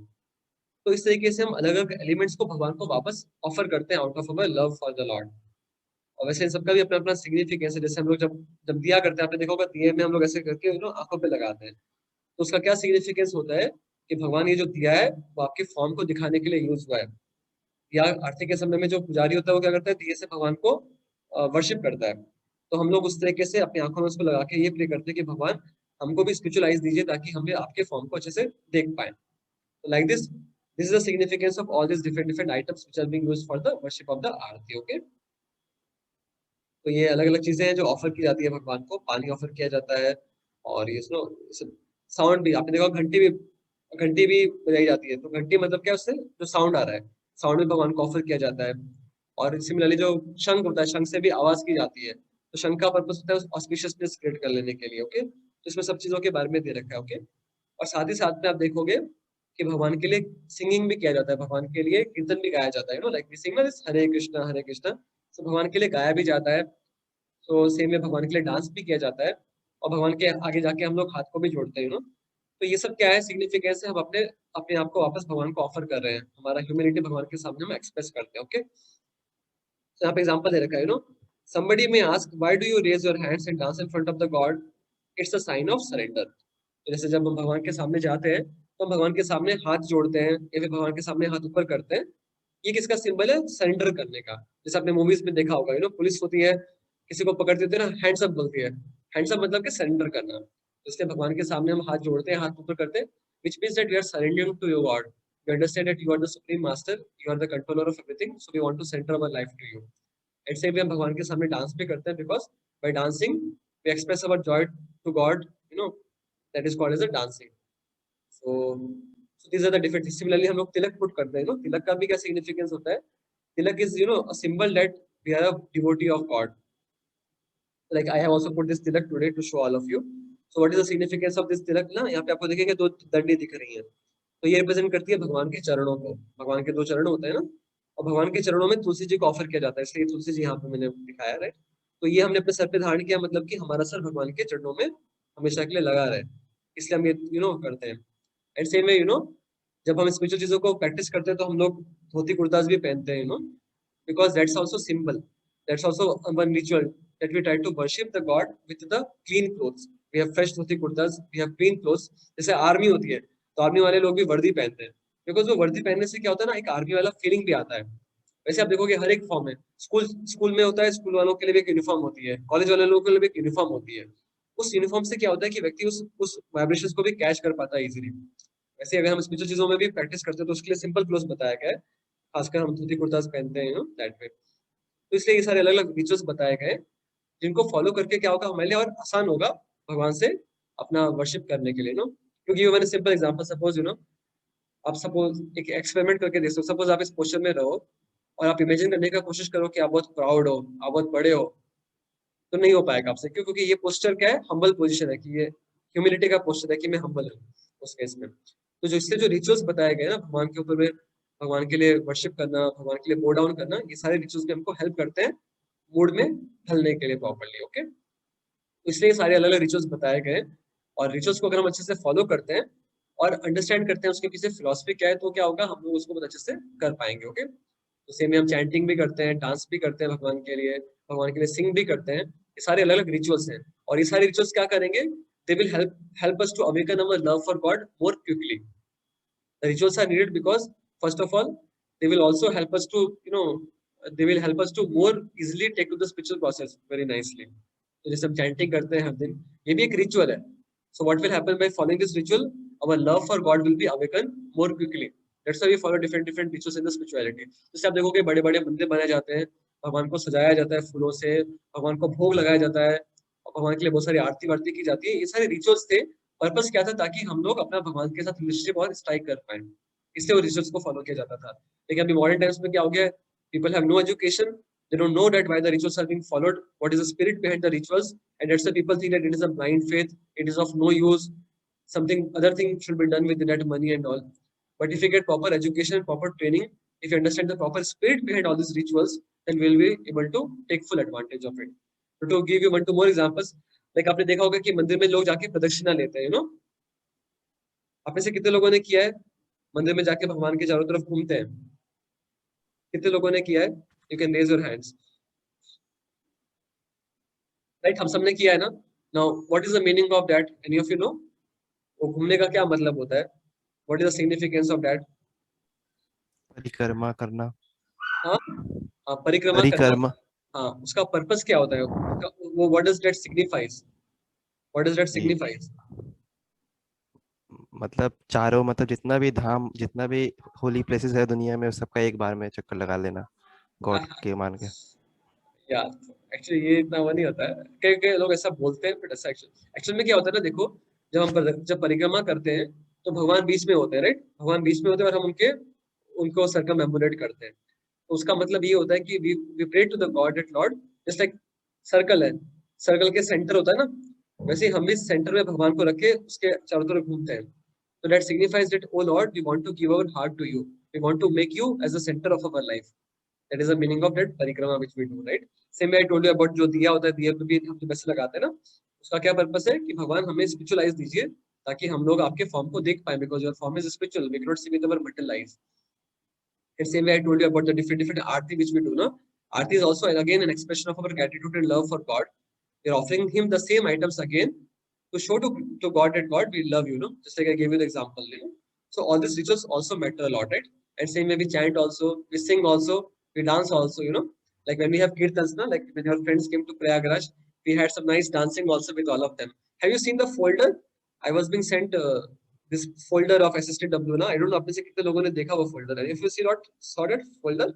तो इस तरीके से हम अलग अलग एलिमेंट्स को भगवान को वापस ऑफर करते हैं out of our love for the Lord. और वैसे इन सबका भी अपना अपना सिग्निफिकेंस है। जैसे हम लोग जब जब दिया करते हैं, आपने देखा होगा दिए में हम लोग ऐसे करके आंखों पे लगाते हैं। तो उसका क्या सिग्निफिकेंस होता है कि भगवान ये जो दिया है वो आपके फॉर्म को दिखाने के लिए यूज हुआ है। या आरती के समय में जो पुजारी होता है वो क्या करता है, दिए से भगवान को वर्शिप करता है। तो हम लोग उस तरीके से अपनी आंखों में उसको लगा के ये प्रे करते हैं कि भगवान हमको भी स्पिरिचुअल आइज दीजिए ताकि हम भी आपके फॉर्म को अच्छे से देख पाए। तो like this is the significance of all this different different items which are being used for the worship of the aarti, okay. तो ये अलग अलग चीजें हैं जो ऑफर की जाती है भगवान को। पानी ऑफर किया जाता है, और ये साउंड भी आपने देखा, घंटी भी बजाई जाती है। तो घंटी मतलब क्या, उससे जो साउंड आ रहा है, साउंड भी भगवान को ऑफर किया जाता है। और सिमिलरली जो शंख होता है, शंख से भी आवाज की जाती है। तो शंख का पर्पस होता है ऑस्पिशियसनेस क्रिएट कर लेने के लिए, ओके। तो इसमें सब चीजों के बारे में दे रखा है, ओके। और साथ ही साथ में आप देखोगे कि भगवान के लिए सिंगिंग भी किया जाता है, भगवान के लिए कीर्तन भी गाया जाता है, लाइक वी सिंग दिस हरे कृष्णा हरे कृष्णा। तो भगवान के लिए गाया भी जाता है। तो सेम में भगवान के लिए डांस भी किया जाता है। और भगवान के आगे जाके हम लोग हाथ को भी जोड़ते हैं, तो ये सब क्या है, सिग्निफिकेंस है। हम अपने अपने आप को वापस भगवान को ऑफर कर रहे हैं, हमारा ह्यूमैनिटी भगवान के सामने हम एक्सप्रेस करते हैं, ओके। तो यहाँ पे एग्जांपल दे रखा है, somebody may ask why do you raise your hands and dance in front of the god, it's a sign of surrender। तो जैसे जब हम भगवान के सामने जाते हैं तो हम भगवान के सामने हाथ जोड़ते हैं या फिर भगवान के सामने हाथ ऊपर करते हैं। ये किसका सिंबल है? सरेंडर करने का। जैसे आपने मूवीज में देखा होगा, पुलिस होती है, किसी को पकड़ती होती है ना, हैंड्स अप बोलती है। हैंड्स अप मतलब कि सरेंडर करना। इसलिए भगवान के सामने हम हाथ जोड़ते हैं, हाथ ऊपर करते हैं, which means that we are surrendering to your God. We understand that you are the supreme master, you are the controller of everything, so we want to center our life to you. And same way हम भगवान के सामने डांस भी करते हैं, because by dancing we express our joy to God, that is called as a dancing. So So these are the different. Similarly हम लोग तिलक पुट करते हैं, तिलक का भी क्या सिग्निफिकेंस होता है? तिलक is a symbol that we are a devotee of God. Like I have also put this tilak today to show all of you. So what is the significance of this tilak ना? यहाँ पे आपको देखेंगे 2 दंडी दिख रही हैं, तो ये रिप्रेजेंट करती है भगवान के चरणों को। भगवान के 2 चरण होते हैं ना, और भगवान के चरणों में तुलसी जी को ऑफर किया जाता है, इसलिए तुलसी जी यहाँ पे मैंने दिखाया, राइट। तो ये हमने अपने सर पे धारण किया, मतलब कि हमारा सर भगवान के चरणों में हमेशा के लिए लगा रहे, इसलिए हम ये करते हैं। एंड सेम वे जब हम स्पिरिचुअल चीजों को प्रैक्टिस करते हैं तो हम लोग धोती कुर्ताज भी पहनते हैं, because that's also symbol, that's also one ritual that we try to worship the God with the clean clothes. We have fresh dhoti kurtas, we have clean clothes. जैसे आर्मी होती है तो आर्मी वाले लोग भी वर्दी पहनते हैं, बिकॉज वो वर्दी पहनने से क्या होता है ना, एक आर्मी वाला फीलिंग भी आता है। वैसे आप देखोगे हर एक फॉर्म में, स्कूल में होता है, स्कूल वालों के लिए भी एक यूनिफॉर्म होती है, कॉलेज वाले लोगों के लिए भी एक यूनिफॉर्म होती है। उस यूनिफॉर्म से क्या होता है कि व्यक्ति उस वाइब्रेशंस को भी कैच कर पाता है इजीली। वैसे अगर हम स्पिरिचुअल चीजों में भी प्रैक्टिस करते हैं तो उसके लिए सिंपल क्लोथ्स बताया गया है, खासकर हम धोती कुर्ताज पहनते हैं दैट वे। तो इसलिए ये सारे अलग अलग रिचुअल्स बताए गए, जिनको फॉलो करके क्या होगा हमारे लिए और आसान होगा भगवान से अपना वर्शिप करने के लिए क्योंकि मैंने सिंपल एग्जांपल, सपोज आप सपोज एक एक्सपेरिमेंट करके देख सकते हो। सपोज आप इस पोस्चर में रहो और आप इमेजिन करने का कोशिश करो कि आप बहुत प्राउड हो, आप बहुत बड़े हो, तो नहीं हो पाएगा आपसे। क्यों? क्योंकि ये पोस्चर क्या है, हम्बल पोजिशन है, कि ये ह्यूमिलिटी का पोस्चर है कि मैं हम्बल हूँ उस केस में। तो जो इससे जो रिचुअल्स बताए गए ना भगवान के ऊपर में, भगवान के लिए वर्शिप करना, भगवान के लिए बो डाउन करना, ये सारे रिचुअल्स भी हमको हेल्प करते हैं मूड में ढलने के लिए प्रॉपर्ली। ओके, तो इसलिए सारे अलग अलग रिचुअल्स बताए गए, और रिचुअल्स को अगर हम अच्छे से फॉलो करते हैं और अंडरस्टैंड करते हैं उसके पीछे फिलॉसफी क्या है, तो क्या होगा, हम लोग उसको बहुत अच्छे से कर पाएंगे। ओके, तो सेम में हम चैंटिंग भी करते हैं, डांस भी करते हैं भगवान के लिए सिंग भी करते हैं। ये सारे अलग अलग रिचुअल्स हैं, और ये सारे रिचुअल्स क्या करेंगे, they will help us to awaken our love for god more quickly. The rituals are needed because first of all they will also help us to they will help us to more easily take to the spiritual process very nicely. तो जैसे हम चैंटिंग करते हैं हर दिन, ये भी एक रिचुअल है। So what will happen by following this ritual, our love for God will be awakened more quickly. That's why we follow different rituals in the spirituality. जैसे आप देखोगे बड़े बड़े मंदिर बनाए जाते हैं, भगवान को सजाया जाता है फूलों से, भगवान को भोग लगाया जाता है, और भगवान के लिए बहुत सारी आरती वारती की जाती है। ये सारे रिचुअल्स थे, पर्पस क्या था, ताकि हम लोग अपना भगवान के साथ रिलेशनशिप और स्ट्राइक कर पाए, इसलिए वो रिचुअल्स को फॉलो किया जाता था। लेकिन अभी मॉडर्न टाइम्स में क्या हो गया, people have no education, they don't know that why the rituals are being followed, what is the spirit behind the rituals, and that's why people think that it is a blind faith, it is of no use, something other thing should be done with that money and all. But if you get proper education, proper training, if you understand the proper spirit behind all these rituals, then we'll be able to take full advantage of it. So to give you 1-2 more examples, like आपने देखा होगा कि मंदिर में लोग जाके प्रदक्षिणा लेते हैं, आपने से कितने लोगों ने किया है, मंदिर में जाके भगवान के चारों तरफ घूमते हैं, कितने लोगों ने किया है? You can raise your hands. Right, हम सबने किया है ना? Now, what is the meaning of that? Any of you know? वो घूमने का क्या मतलब होता है? What is the significance of that? परिक्रमा करना। हाँ, परिक्रमा करना। हाँ, उसका पर्पस क्या होता है? वो what does that signifies? What does that signifies? मतलब चारों, मतलब जितना भी धाम, जितना भी होली प्लेसेस है दुनिया में, सबका एक बार में चक्कर लगा लेना गॉड के मान के। यार एक्चुअली ये इतना वो नहीं होता है, कई लोग ऐसा बोलते हैं, बट ऐसा एक्चुअल में क्या होता है ना, देखो जब परिक्रमा करते हैं तो भगवान बीच में होते हैं, राइट, भगवान बीच में होते हैं और हम उनको सर्कमएम्बुलेट करते हैं। तो उसका मतलब ये होता है कि we pray to the god at lord, just like circle है, सर्कल के सेंटर होता है ना, वैसे हम भी सेंटर में भगवान को रख के उसके चारों तरफ घूमते हैं। So that signifies that, oh Lord, we want to give our heart to you. We want to make you as the center of our life. That is the meaning of that parikrama which we do, right? Same way I told you about जो दिया होता है, दिया पे भी हम तो पैसे लगाते हैं ना, उसका क्या पर्पस है कि भगवान हमें स्पिरिचुअलाइज दीजिए ताकि हम लोग आपके फॉर्म को देख पाए, because your form is spiritual, we cannot see with our material eyes. And same way I told you about the different aarti which we do, no? Aarti is also again an expression of our gratitude and love for God. We are offering him the same items again to show to God that God, we love you, just like I gave you the example, So all these rituals also matter a lot, right? And same way we chant also, we sing also, we dance also, like when we have kirtans, like when your friends came to Prayagraj, we had some nice dancing also with all of them. Have you seen the folder? I was being sent this folder of assistant W, I don't know आपने से कितने लोगों ने देखा वो folder है. If you saw that folder,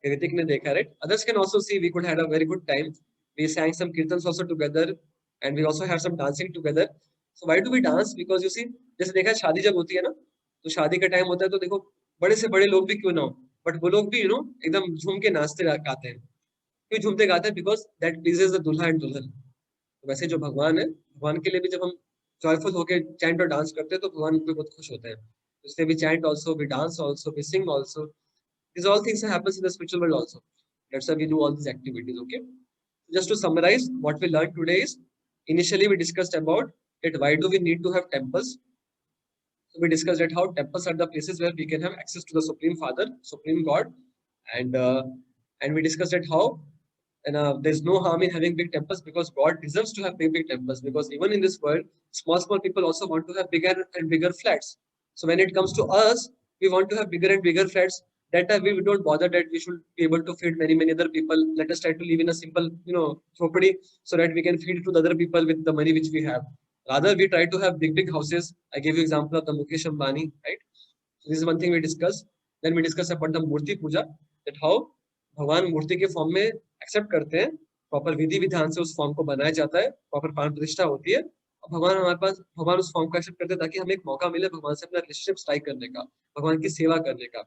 Ritik ने देखा, right? Others can also see. We could have a very good time. We sang some kirtans also together, and we also have some dancing together. So why do we dance? Because you see, जैसे देखा है शादी जब होती है ना, तो शादी का टाइम होता है तो देखो बड़े से बड़े लोग भी क्यों ना हो, बट वो लोग भी एकदम झूम के नाचते गाते हैं। क्यों झूमते गाते हैं? बिकॉज दैट प्लीजेज द दूल्हा एंड दुल्हन। वैसे जो भगवान है, भगवान के लिए भी जब हम जॉयफुल होके चैंट और डांस करते हैं तो भगवान भी बहुत खुश होते हैं। इसलिए we chant also, we dance also, we sing also. These all things happens in the spiritual world also. That's why we do all these activities. Okay. Just to summarize, what we learned today is, initially we discussed about it. Why do we need to have temples? So we discussed that how temples are the places where we can have access to the Supreme Father, Supreme God, and we discussed that how and there's no harm in having big temples because God deserves to have big temples, because even in this world, small people also want to have bigger and bigger flats. So when it comes to us, we want to have bigger and bigger flats. That time we don't bother that we should be able to feed many other people. Let us try to live in a simple, property, so that we can feed to the other people with the money which we have. Rather, we try to have big houses. I gave you example of the Mukesh Ambani, right? So this is one thing we discussed. Then we discussed about the Murti Puja, that how भगवान मूर्ति के फॉर्म में एक्सेप्ट करते हैं, प्रॉपर विधि विधान से उस फॉर्म को बनाया जाता है, प्रॉपर प्राण प्रतिष्ठा होती है, और भगवान उस फॉर्म को एक्सेप्ट करते हैं ताकि हमें एक मौका मिले भगवान से अपना रिलेशनशिप स्ट्राइक करने का, भगवान की सेवा करने का.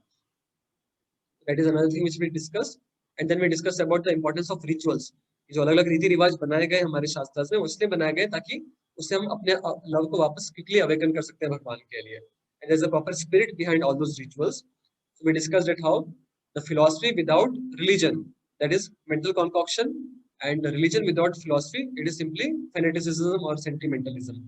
That is another thing which we discussed. And then we discussed about the importance of rituals. जो अलग अलग रीति रिवाज बनाए गए हमारे शास्त्र में, उसने बनाए गए ताकि उससे हम अपने लव को वापस क्विकली अवेकन कर सकते हैं भगवान के लिए. And there's a proper spirit behind all those rituals. So we discussed that how the philosophy without religion, that is mental concoction, and the religion without philosophy, it is simply fanaticism or sentimentalism.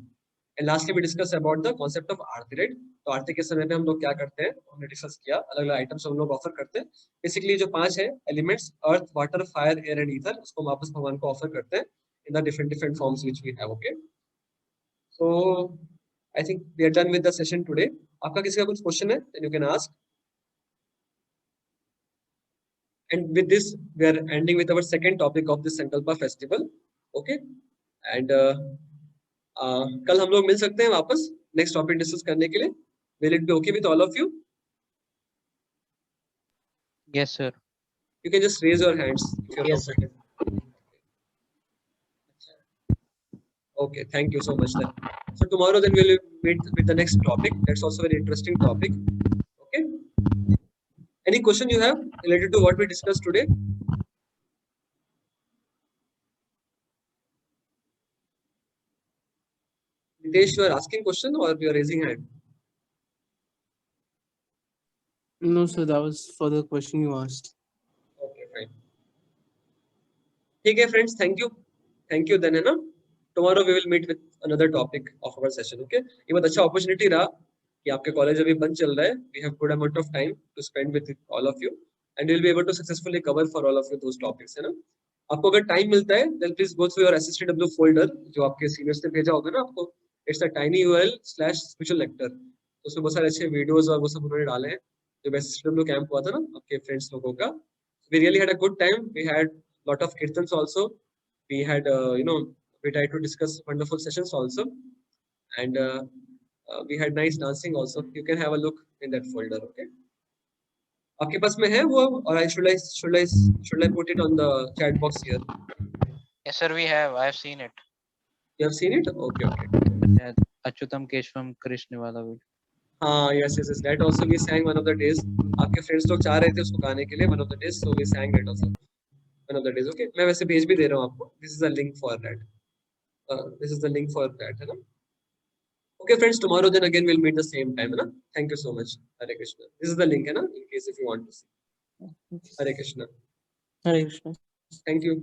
And lastly we discussed about the concept of Aarti, right? तो आरती के समय पे हम लोग क्या करते हैं, हमने डिस्कस किया, अलग अलग आइटम्स हम लोग ऑफर करते हैं. बेसिकली जो 5 है elements, earth, water, fire, air and ether, उसको हम वापस भगवान को ऑफर करते हैं in the different forms which we have. Okay, so I think we are done with the session today. आपका किसी का कुछ क्वेश्चन है then you can ask. And with this, we are ending with our second topic of this Sankalpa festival. Okay, and कल हम लोग मिल सकते हैं वापस नेक्स्ट टॉपिक डिस्कस करने के लिए. Will it be okay with all of you? Yes, sir. You can just raise your hands if you're Yes, sir. comfortable. Okay, thank you so much then. So tomorrow then we'll meet with the next topic. That's also a very interesting topic. Okay. Any question you have related to what we discussed today? Nitesh, you are asking question or you are raising hand? No, sir, that was for the question you asked. Okay, fine. ठीक है friends, thank you then, है ना. Tomorrow we will meet with another topic of our session. Okay, ये बहुत अच्छा opportunity रहा कि आपके कॉलेज अभी बंद चल रहा है. We have good amount of time to spend with all of you and we will be able to successfully cover for all of you those topics, है ना. आपको अगर टाइम मिलता है then please go through your SSTW folder जो आपके सीनियर्स ने भेजा होगा ना आपको. It's a tinyurl/spiritual nectar. तो उसमें बहुत सारे अच्छे वीडियोस और वो सब उन्होंने डाले हैं जो SSTW कैंप हुआ था ना आपके फ्रेंड्स लोगों का. We really had a good time. We had lot of kirtans also. We had we tried to discuss wonderful sessions also, and we had nice dancing also. You can have a look in that folder. Okay, आपके पास में है वो, or should I put it on the chat box here? Yes, sir. We have. I have seen it. You have seen it? Okay. Yeah, Achyutam Keshvam Krishna wala video. हाँ, yes. That also we sang one of the days. आपके फ्रेंड्स लोग चाह रहे थे उसको गाने के लिए one of the days, so we sang that also one of the days. Okay, मैं वैसे भेज भी दे रहा हूँ आपको. This is the link for that. This is the link for that, है ना. Okay, friends. Tomorrow then again we'll meet the same time, है ना. Thank you so much. Hare Krishna. This is the link, है ना, in case if you want to see. Hare Krishna. Hare Krishna. Thank you.